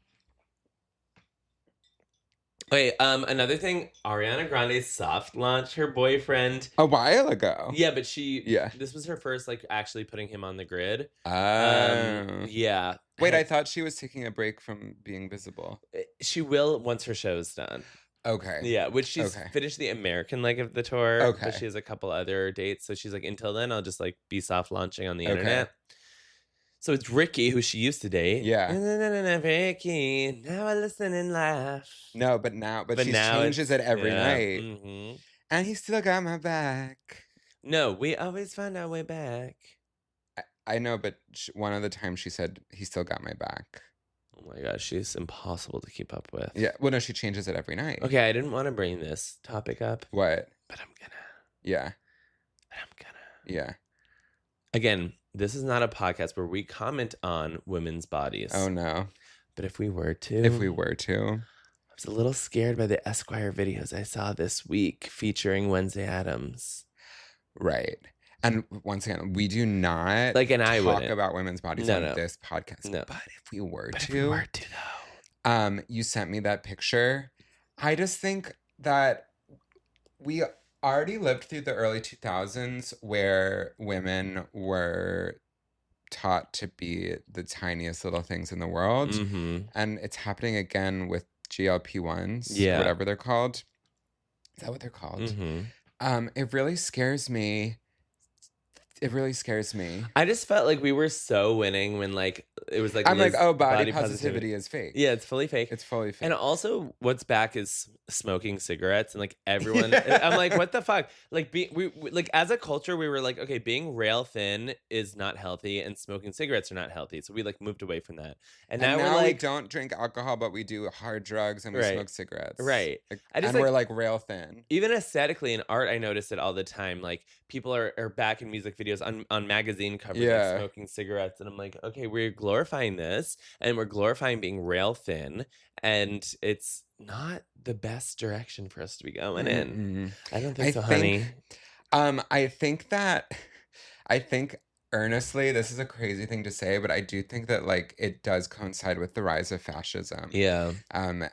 Wait, another thing, Ariana Grande soft launched her boyfriend A while ago. Yeah, but Yeah. this was her first like actually putting him on the grid. Oh. Yeah. Wait, I thought she was taking a break from being visible. She will once her show's done. Okay. Yeah, which she's Okay. finished the American leg of the tour. Okay. But she has a couple other dates. So she's like, until then, I'll just like be soft launching on the Okay. internet. So it's Ricky, who she used to date. Yeah. Ricky, now I listen and laugh. No, but she now changes it every yeah, night. mhm. And he still got my back. No, we always find our way back. I know, but one of the times she said, he still got my back. Oh my gosh, she's impossible to keep up with. Yeah. Well, no, she changes it every night. Okay, I didn't want to bring this topic up, What? but I'm gonna. Yeah. Yeah. Again, this is not a podcast where we comment on women's bodies. Oh, no. But if we were to. If we were to. I was a little scared by the Esquire videos I saw this week featuring Wednesday Addams. Right. And once again, we do not Like, and I talk wouldn't. about women's bodies No, on no. this podcast. No. But if we were But to. if we were to, though. You sent me that picture. I just think that we already lived through the early 2000s where women were taught to be the tiniest little things in the world. Mm-hmm. And it's happening again with GLP-1s, Yeah. whatever they're called. Is that what they're called? Mm-hmm. It really scares me. It really scares me. I just felt like we were so winning when like it was like I'm like, Liz- oh, body positivity is fake. Yeah, it's fully fake. It's fully fake. And also, what's back is smoking cigarettes, and like everyone, I'm like, what the fuck? Like, we like as a culture, we were like, okay, being rail thin is not healthy, and smoking cigarettes are not healthy, so we like moved away from that. And now we're we like, don't drink alcohol, but we do hard drugs and we Right. smoke cigarettes. Right. Like, I just, and like- we're like rail thin. even aesthetically in art, I notice it all the time. Like people are back in music videos on magazine covers, Yeah. like, smoking cigarettes, and I'm like, okay, we're glorifying this, and we're glorifying being rail thin, and it's not the best direction for us to be going in. Mhm. I don't think so, I honey. think, I think earnestly, this is a crazy thing to say, but I do think that like it does coincide with the rise of fascism. Yeah. And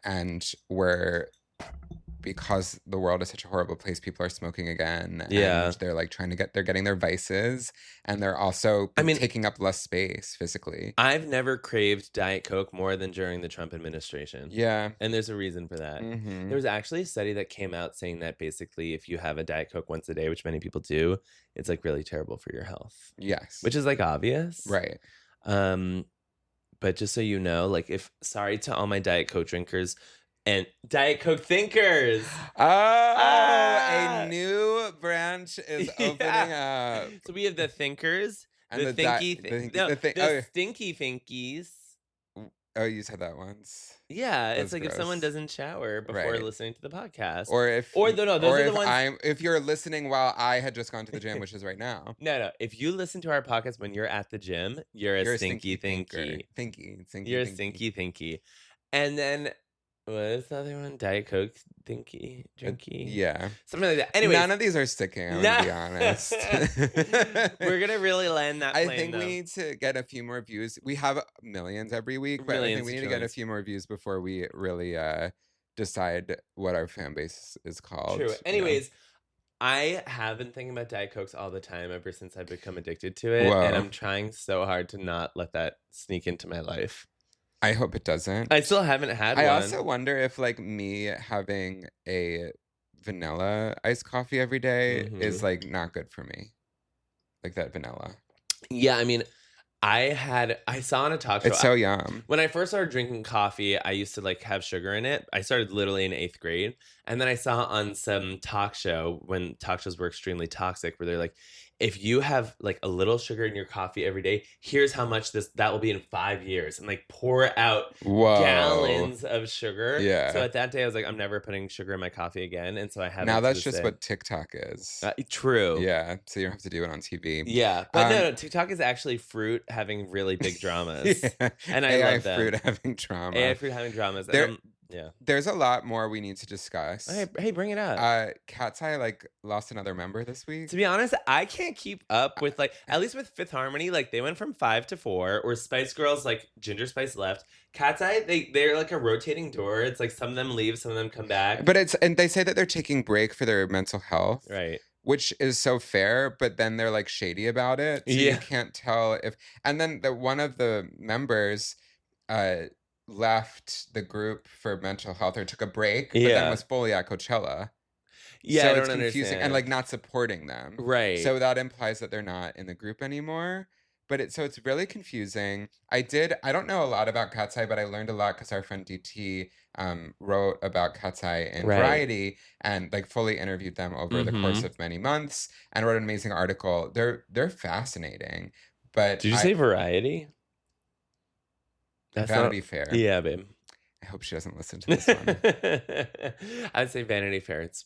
because the world is such a horrible place, people are smoking again. Yeah. And they're like they're getting their vices, and they're also taking up less space physically. I've never craved Diet Coke more than during the Trump administration. Yeah. And there's a reason for that. Mhm. There was actually a study that came out saying that basically if you have a Diet Coke once a day, which many people do, it's like really terrible for your health. Yes. Which is like obvious. Right. but just so you know, like, sorry to all my Diet Coke drinkers and Diet Coke thinkers. A new branch is opening up. So we have the thinkers, And the stinky thinkies. Oh, you said that once. Yeah, That's it's like gross. if someone doesn't shower before listening to the podcast, if you're listening while I had just gone to the gym, which is right now. No. If you listen to our podcast when you're at the gym, you're a stinky thinky. You're a stinky thinky. And then what is the other one? Diet Coke thinky, drinky. Yeah, something like that. Anyway, none of these are sticking. I'm gonna be honest. We're gonna really land that plane. I think we need to get a few more views. We have millions every week, but I think we need to get a few more views before we really decide what our fan base is called. True. Anyways, I have been thinking about Diet Cokes all the time ever since I've become addicted to it, and I'm trying so hard to not let that sneak into my life. I hope it doesn't. I still haven't had one. I also wonder if, like, me having a vanilla iced coffee every day is, like, not good for me. Like that vanilla. Yeah, I mean, I saw on a talk show. It's so yum. When I first started drinking coffee, I used to like have sugar in it. I started literally in 8th grade. And then I saw on some talk show, when talk shows were extremely toxic, where they're like, if you have like a little sugar in your coffee every day, here's how much that will be in 5 years, and like pour out gallons of sugar. Yeah. So at that day, I was like, I'm never putting sugar in my coffee again. And so I haven't. Now that's just what TikTok is. True. Yeah. So you don't have to do it on TV. Yeah. But no, TikTok is actually fruit having really big dramas. Yeah. And I AI love that. fruit having drama. AI fruit having dramas. Yeah. There's a lot more we need to discuss. Hey, bring it up. Cat's Eye like lost another member this week. To be honest, I can't keep up with like, at least with Fifth Harmony, like they went from 5 to 4, or Spice Girls, like Ginger Spice left. Cat's Eye, they're like a rotating door. It's like some of them leave, some of them come back. But and they say that they're taking break for their mental health. Right. Which is so fair, but then they're like shady about it. So you can't tell if, and then one of the members, left the group for mental health or took a break, but then was fully at Coachella. Yeah, so I don't it's confusing understand. and like not supporting them. Right. So that implies that they're not in the group anymore. But it's really confusing. I don't know a lot about Cat's Eye, but I learned a lot because our friend DT wrote about Cat's Eye in Variety and like fully interviewed them over the course of many months and wrote an amazing article. They're fascinating. But did you say Variety? That's Vanity Fair. Yeah, babe. I hope she doesn't listen to this one. I'd say Vanity Fair. It's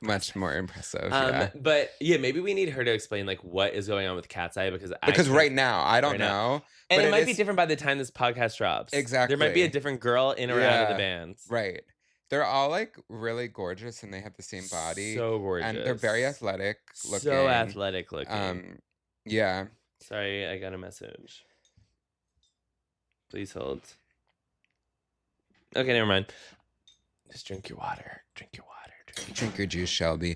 much more impressive. But yeah, maybe we need her to explain like what is going on with Cat's Eye because right now I don't know. And it might be different by the time this podcast drops. Exactly. There might be a different girl in or out of the band. Right. They're all like really gorgeous and they have the same body. So gorgeous. And they're very athletic looking. So athletic looking. Yeah. Sorry, I got a message. Please hold. Okay, never mind. Just drink your water. Drink your water. Drink your juice, Shelby.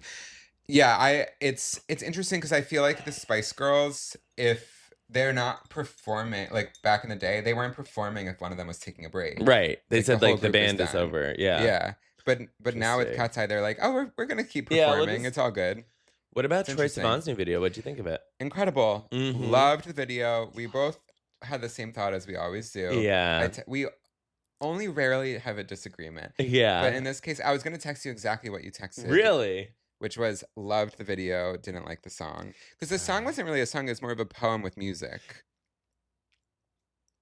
Yeah, it's interesting because I feel like the Spice Girls, if they're not performing, like back in the day, they weren't performing if one of them was taking a break. Right. They said like the band is over. Yeah. Yeah. But now with Cat's Eye, they're like, oh, we're gonna keep performing. It's all good. What about Troye Sivan's new video? What'd you think of it? Incredible. Loved the video. We both had the same thought as we always do. Yeah. We only rarely have a disagreement. Yeah. But in this case, I was going to text you exactly what you texted. Really? Which was, loved the video, didn't like the song. Because the song wasn't really a song, it was more of a poem with music.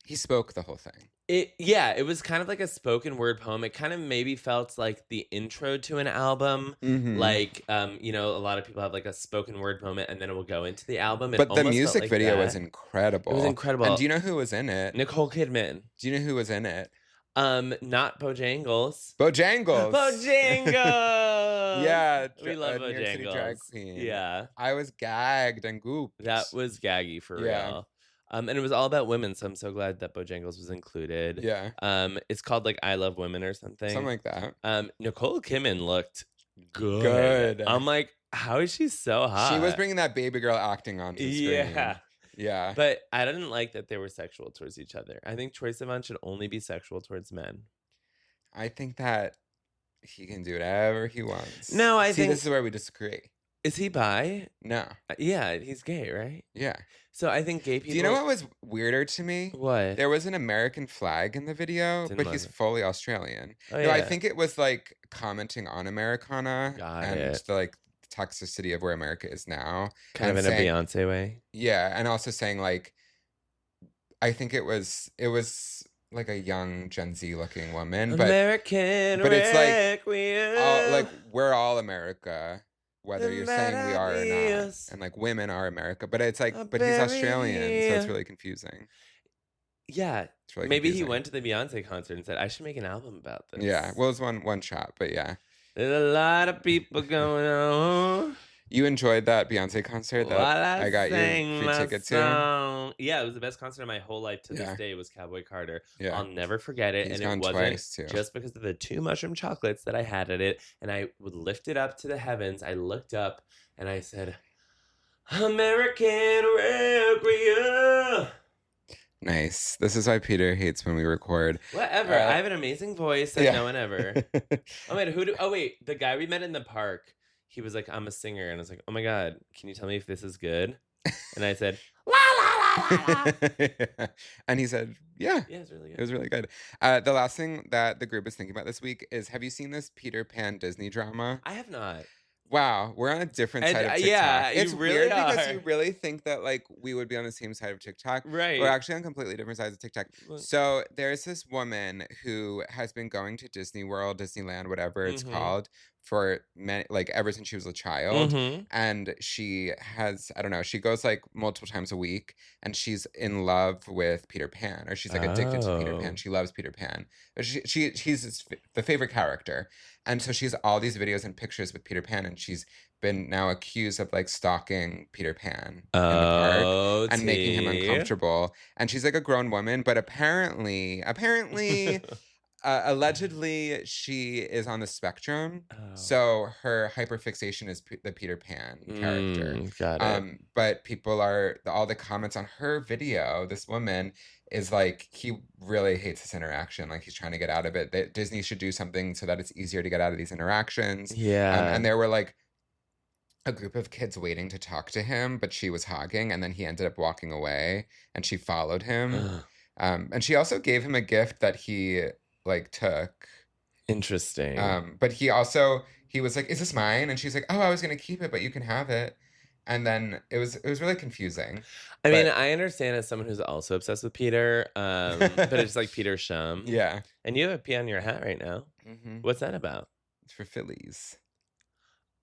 He spoke the whole thing. It was kind of like a spoken word poem. It kind of maybe felt like the intro to an album. Like, a lot of people have like a spoken word moment and then it will go into the album. But the music video was incredible. It was incredible. And do you know who was in it? Nicole Kidman. Do you know who was in it? Not Bojangles. Bojangles! Yeah. We love New York City Bojangles. drag queen. Yeah. I was gagged and gooped. That was gaggy for real. And it was all about women, so I'm so glad that Bojangles was included. Yeah. It's called like I Love Women or something. Something like that. Nicole Kidman looked good. I'm like, how is she so hot? She was bringing that baby girl acting onto the screen. Yeah. But I didn't like that they were sexual towards each other. I think Troye Sivan should only be sexual towards men. I think that he can do whatever he wants. No, I think this is where we disagree. Is he bi? No. Yeah, he's gay, right? Yeah. So I think gay people. Do you know what was weirder to me? What? There was an American flag in the video, Didn't but love he's it. fully Australian. Oh, No, I yeah. think it was like commenting on Americana Got and it. the like toxicity of where America is now. Kind of in saying, a Beyonce way. Yeah, and also saying like, I think it was like a young Gen Z looking woman, but it's like we're all America, whether you're saying we are or not, and like women are America, but it's like, but he's Australian, so it's really confusing. Yeah, it's really maybe confusing. he went to the Beyonce concert and said, "I should make an album about this." Yeah, well, it was one shot, but yeah, there's a lot of people going on. You enjoyed that Beyonce concert that I got your free ticket to? Yeah, it was the best concert of my whole life to this day. Was Cowboy Carter. Yeah. I'll never forget it. He's and gone it wasn't twice, too. just because of the 2 mushroom chocolates that I had at it. And I would lift it up to the heavens. I looked up and I said, American Requiem. Nice. This is why Peter hates when we record. Whatever. I have an amazing voice that no one ever. Wait, the guy we met in the park. He was like, I'm a singer. And I was like, oh my God, can you tell me if this is good? And I said, la, la, la, la, la. And he said, yeah. Yeah, it's really good. It was really good. The last thing that the group is thinking about this week is, have you seen this Peter Pan Disney drama? I have not. Wow, we're on a different side of TikTok. Yeah, it's really weird are. because you really think that like we would be on the same side of TikTok. Right. We're actually on completely different sides of TikTok. Well, so there's this woman who has been going to Disney World, Disneyland, whatever it's called, for ever since she was a child. And she has, I don't know, she goes like multiple times a week, and she's in love with Peter Pan, or she's like addicted to Peter Pan. She loves Peter Pan. She's the favorite character. And so she has all these videos and pictures with Peter Pan, and she's been now accused of like stalking Peter Pan in the park and making him uncomfortable. And she's like a grown woman, but apparently, allegedly, she is on the spectrum. So her hyperfixation is the Peter Pan character. Got it. But people all the comments on her video, this woman is like, he really hates this interaction. Like, he's trying to get out of it. That Disney should do something so that it's easier to get out of these interactions. Yeah. And there were like a group of kids waiting to talk to him, but she was hogging, and then he ended up walking away, and she followed him. And she also gave him a gift that he like took. Interesting. But he was like, is this mine? And she's like, oh, I was gonna keep it, but you can have it. And then it was really confusing. I mean, I understand as someone who's also obsessed with Peter, but it's like Peter Schum. Yeah. And you have a P on your hat right now. What's that about? It's for Phillies.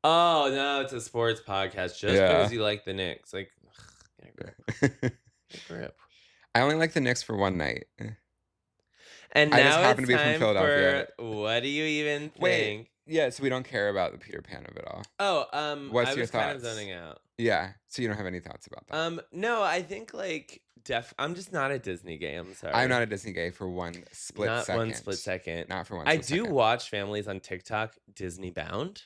Oh, no, it's a sports podcast just because you like the Knicks. Like, grip. I only like the Knicks for one night. And I now just happen it's to be from time Philadelphia. for what do you even think? Wait, yeah, so we don't care about the Peter Pan of it all. Oh, what's I your was thoughts? kind of zoning out. Yeah, so you don't have any thoughts about that? No, I think like I'm just not a Disney gay. I'm sorry. I'm not a Disney gay for one split second. Not one split second. Not for one. I split do second. watch families on TikTok Disney bound.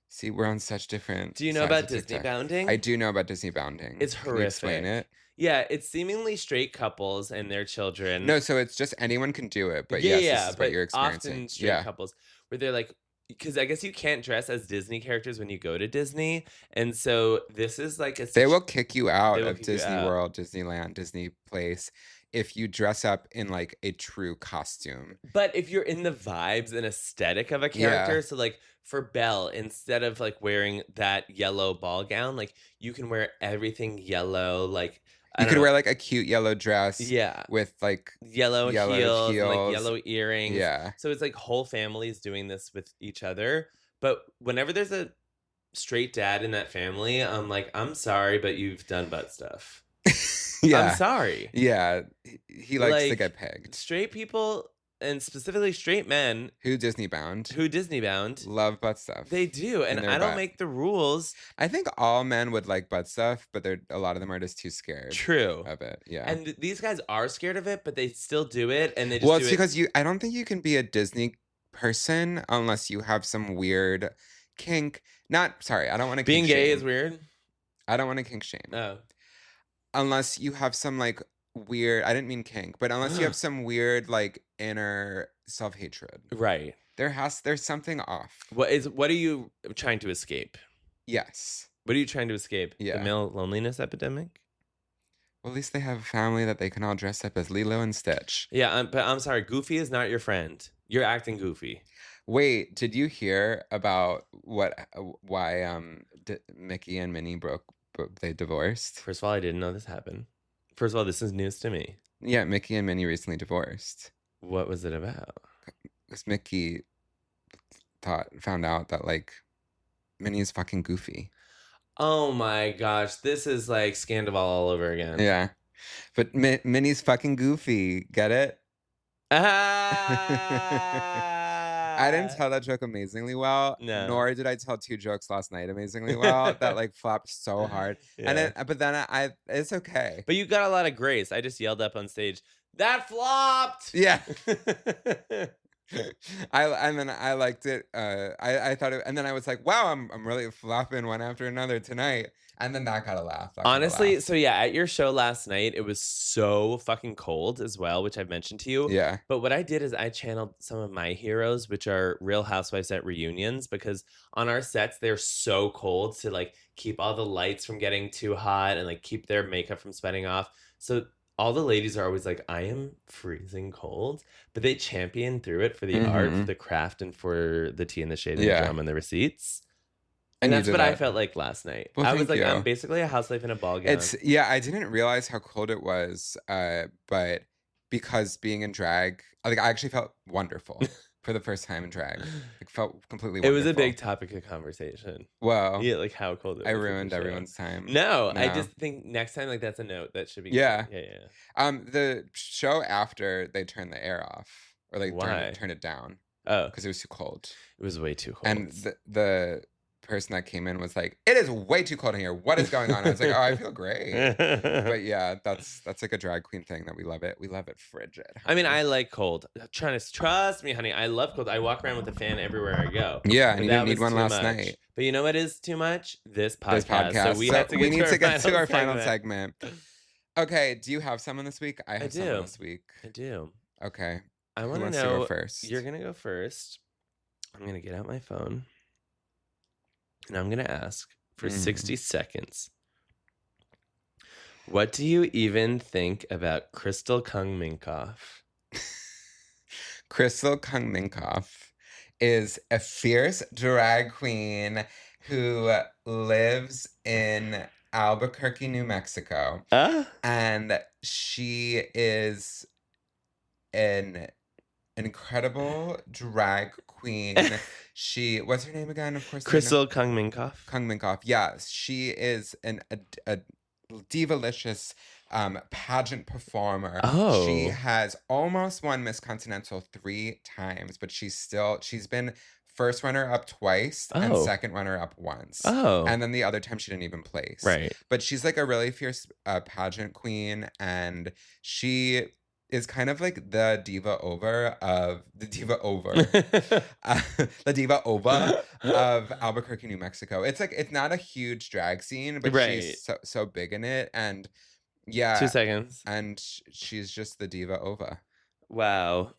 See, we're on such different. Do you know sides about of Disney TikTok. bounding? I do know about Disney bounding. It's Can horrific. you explain it? Yeah, it's seemingly straight couples and their children. No, so it's just anyone can do it, but yes, this is what you're experiencing. Often straight couples where they're like, because I guess you can't dress as Disney characters when you go to Disney, and so this is like they will kick you out of kick you Disney out. World, Disneyland, Disney Place if you dress up in like a true costume. But if you're in the vibes and aesthetic of a character, so like for Belle, instead of like wearing that yellow ball gown, like you can wear everything yellow, like. You could wear like a cute yellow dress. Yeah. With like yellow heels. And, like yellow earrings. Yeah. So it's like whole families doing this with each other. But whenever there's a straight dad in that family, I'm like, I'm sorry, but you've done butt stuff. Yeah. I'm sorry. Yeah. He likes to get pegged. Straight people, and specifically straight men who Disney bound love butt stuff. They do, and I don't make the rules. I think all men would like butt stuff, but a lot of them are just too scared. True. Of it. Yeah. And these guys are scared of it, but they still do it, and they just well, it's because I don't think you can be a Disney person unless you have some weird kink. I don't want to. Being gay is weird. I don't want to kink shame. Oh. Unless you have some like weird, I didn't mean kink, but unless you have some weird like inner self-hatred. Right. There's something off. What are you trying to escape? Yes. What are you trying to escape? Yeah. The male loneliness epidemic? Well, at least they have a family that they can all dress up as Lilo and Stitch. Yeah, but I'm sorry. Goofy is not your friend. You're acting goofy. Wait, did you hear about why Mickey and Minnie they divorced? First of all, I didn't know this happened. First of all, this is news to me. Yeah, Mickey and Minnie recently divorced. What was it about? Because Mickey found out that like Minnie is fucking goofy. Oh my gosh, this is like Scandival all over again. Yeah, but Minnie's fucking goofy. Get it? I didn't tell that joke amazingly well. No. Nor did I tell 2 jokes last night amazingly well. That like flopped so hard. Yeah. But then I it's okay. But you got a lot of grace. I just yelled up on stage, "That flopped!" Yeah. I liked it. I thought it, and then I was like, wow, I'm really flopping one after another tonight. And then that got a laugh. Honestly, so yeah, at your show last night, it was so fucking cold as well, which I've mentioned to you. Yeah. But what I did is I channeled some of my heroes, which are Real Housewives at reunions, because on our sets, they're so cold to like keep all the lights from getting too hot and like keep their makeup from sweating off. So all the ladies are always like, I am freezing cold, but they champion through it for the art, for the craft, and for the tea and the shade and the drum and the receipts. And that's what I felt like last night. Well, I was like, you. I'm basically a housewife in a ball gown. I didn't realize how cold it was, but because being in drag, like I actually felt wonderful for the first time in drag. It felt completely wonderful. It was a big topic of conversation. Well, yeah, like how cold it was. I ruined everyone's time. No, I just think next time, like that's a note that should be. Yeah. Yeah. The show after they turned the air off, or like turn it down. Oh, because it was too cold. It was way too cold. And the person that came in was like, "It is way too cold in here. What is going on?" I was like, "Oh, I feel great." But yeah, that's like a drag queen thing that we love it. We love it frigid. I mean, I like cold. Trust me, honey. I love cold. I walk around with a fan everywhere I go. Yeah, and you didn't need one last night. But you know what is too much? This podcast. So we need to get to our final segment. Okay, do you have someone this week? I have someone this week. I do. Okay. I want to know. Go first? You're gonna go first. I'm gonna get out my phone. And I'm going to ask for 60 seconds. What do you even think about Crystal Kung Minkoff? Crystal Kung Minkoff is a fierce drag queen who lives in Albuquerque, New Mexico. And she is an incredible drag queen. What's her name again? Of course, Crystal Kung Minkoff. Kung Minkoff. Yeah, she is a divalicious pageant performer. Oh, she has almost won Miss Continental 3 times, but she's been first runner up twice and second runner up once. And then the other time she didn't even place. Right. But she's like a really fierce pageant queen, and she is kind of like the diva ova of Albuquerque, New Mexico. It's not a huge drag scene, but she's so big in it, and yeah. 2 seconds. And she's just the diva ova. Wow.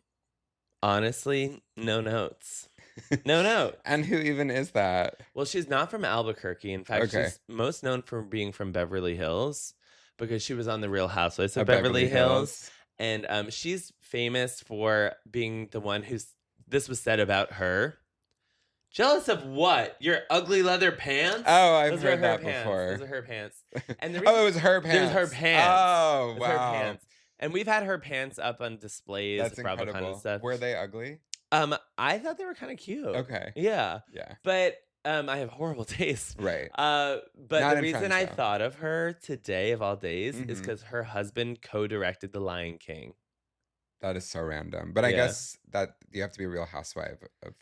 Honestly, no notes. No note. And who even is that? Well, she's not from Albuquerque. In fact, she's most known for being from Beverly Hills, because she was on The Real Housewives of Beverly Hills. And she's famous for being the one this was said about her. Jealous of what? Your ugly leather pants? Oh, I've heard that before. Those are her pants. And it was her pants. It was her pants. Oh, wow. Her pants. And we've had her pants up on displays at BravoCon and stuff. Were they ugly? I thought they were kind of cute. Okay. Yeah. Yeah. But I have horrible taste. Right. But the reason I thought of her today, of all days, is because her husband co-directed The Lion King. That is so random. But I guess that you have to be a real housewife of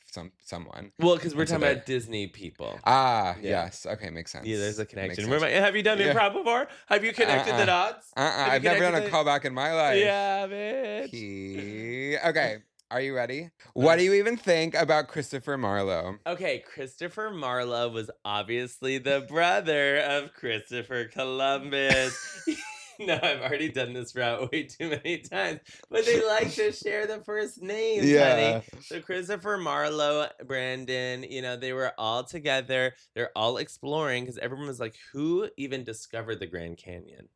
someone. Well, because we're talking about Disney people. Yes. Okay, makes sense. Yeah, there's a connection. Have you done improv before? Have you connected the dots? I've never done a callback in my life. Yeah, bitch. Okay. Are you ready? What do you even think about Christopher Marlowe? Okay, Christopher Marlowe was obviously the brother of Christopher Columbus. know I've already done this route way too many times, but they like to share the first names, Yeah. honey. So Christopher Marlowe, Brandon, they were all together. They're all exploring because everyone was like, who even discovered the Grand Canyon?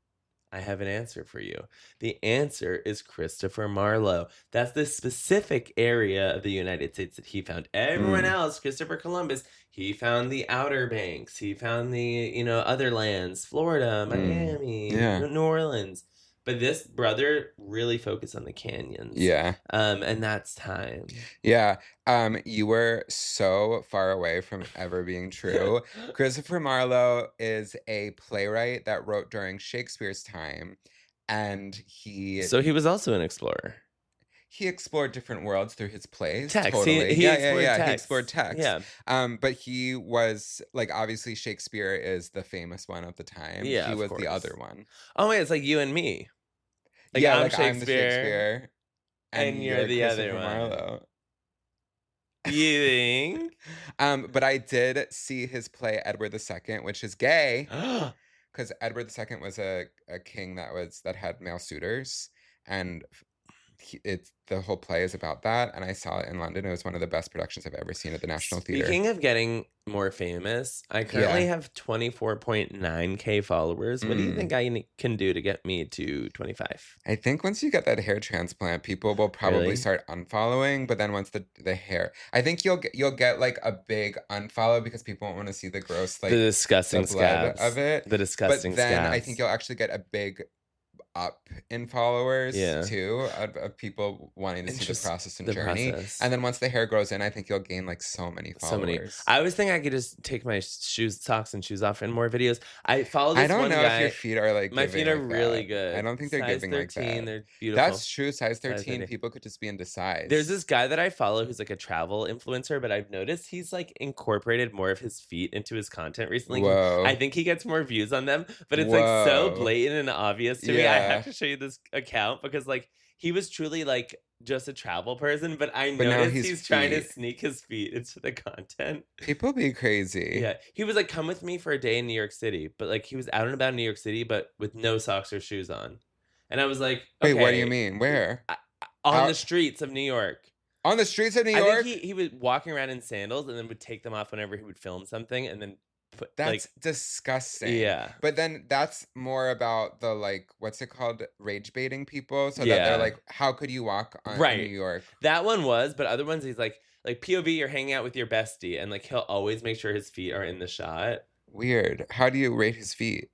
I have an answer for you. The answer is Christopher Marlowe. That's the specific area of the United States that he found. Everyone else, Christopher Columbus, he found the Outer Banks. He found the, other lands, Florida, Miami, New Orleans. But this brother really focused on the canyons. Yeah. And that's time. Yeah. You were so far away from ever being true. Christopher Marlowe is a playwright that wrote during Shakespeare's time. And So he was also an explorer. He explored different worlds through his plays. Text. Totally. He explored text. He explored text. Yeah. But he was obviously Shakespeare is the famous one of the time. Yeah. He was the other one. Oh wait, it's like you and me. I'm I'm the Shakespeare. And you're the other one. Marlowe. You think? But I did see his play Edward II, which is gay. Because Edward II was a king that had male suitors, and the whole play is about that. And I saw it in London. It was one of the best productions I've ever seen at the National Theatre. Speaking of getting more famous, I currently have 24.9K followers. What do you think I can do to get me to 25? I think once you get that hair transplant, people will probably start unfollowing. But then once the hair, I think you'll get like a big unfollow because people won't want to see the gross, like the disgusting the blood scabs of it. The disgusting But then scabs. I think you'll actually get a big up in followers too of people wanting to see the process and journey. And then once the hair grows in, I think you'll gain like so many followers. I always think I could just take my socks and shoes off in more videos. I follow this one guy. I don't know if your feet are like my feet are like really that. good. I don't think they're size giving 13, like that. They're beautiful. That's true. Size 13. People could just be into size. There's this guy that I follow who's like a travel influencer, but I've noticed he's like incorporated more of his feet into his content recently. Whoa. I think he gets more views on them, but it's like so blatant and obvious to me. I have to show you this account because like he was truly like just a travel person, but I noticed he's trying to sneak his feet into the content. People be crazy. Yeah. He was like, come with me for a day in New York City, but like he was out and about in New York City, but with no socks or shoes on. And I was like, okay. Wait, what do you mean? Where? On the streets of New York. On the streets of New York? I think he was walking around in sandals and then would take them off whenever he would film something and then that's disgusting. Yeah. But then that's more about the like, what's it called? Rage baiting people. So that they're like, how could you walk on in New York? That one was, but other ones he's like POV, you're hanging out with your bestie, and like he'll always make sure his feet are in the shot. Weird. How do you rate his feet?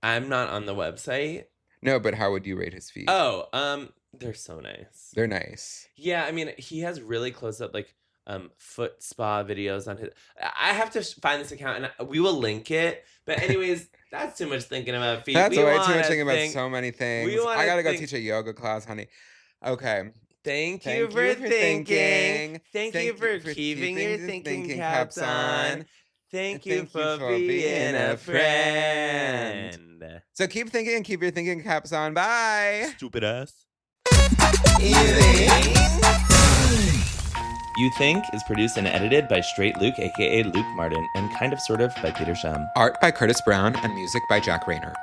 I'm not on the website. No, but how would you rate his feet? Oh, they're so nice. They're nice. Yeah, I mean, he has really close up like foot spa videos on his. I have to find this account and we will link it. But anyways, that's too much thinking about feet. That's way too much thinking about so many things. I gotta go teach a yoga class, honey. Okay. Thank you for thinking. Thank you for keeping your thinking caps on. Thank you for being a friend. So keep thinking and keep your thinking caps on. Bye. Stupid ass. You Think is produced and edited by Straight Luke, aka Luke Martin, and Kind of Sort of by Peter Schum. Art by Curtis Brown and music by Jack Rayner.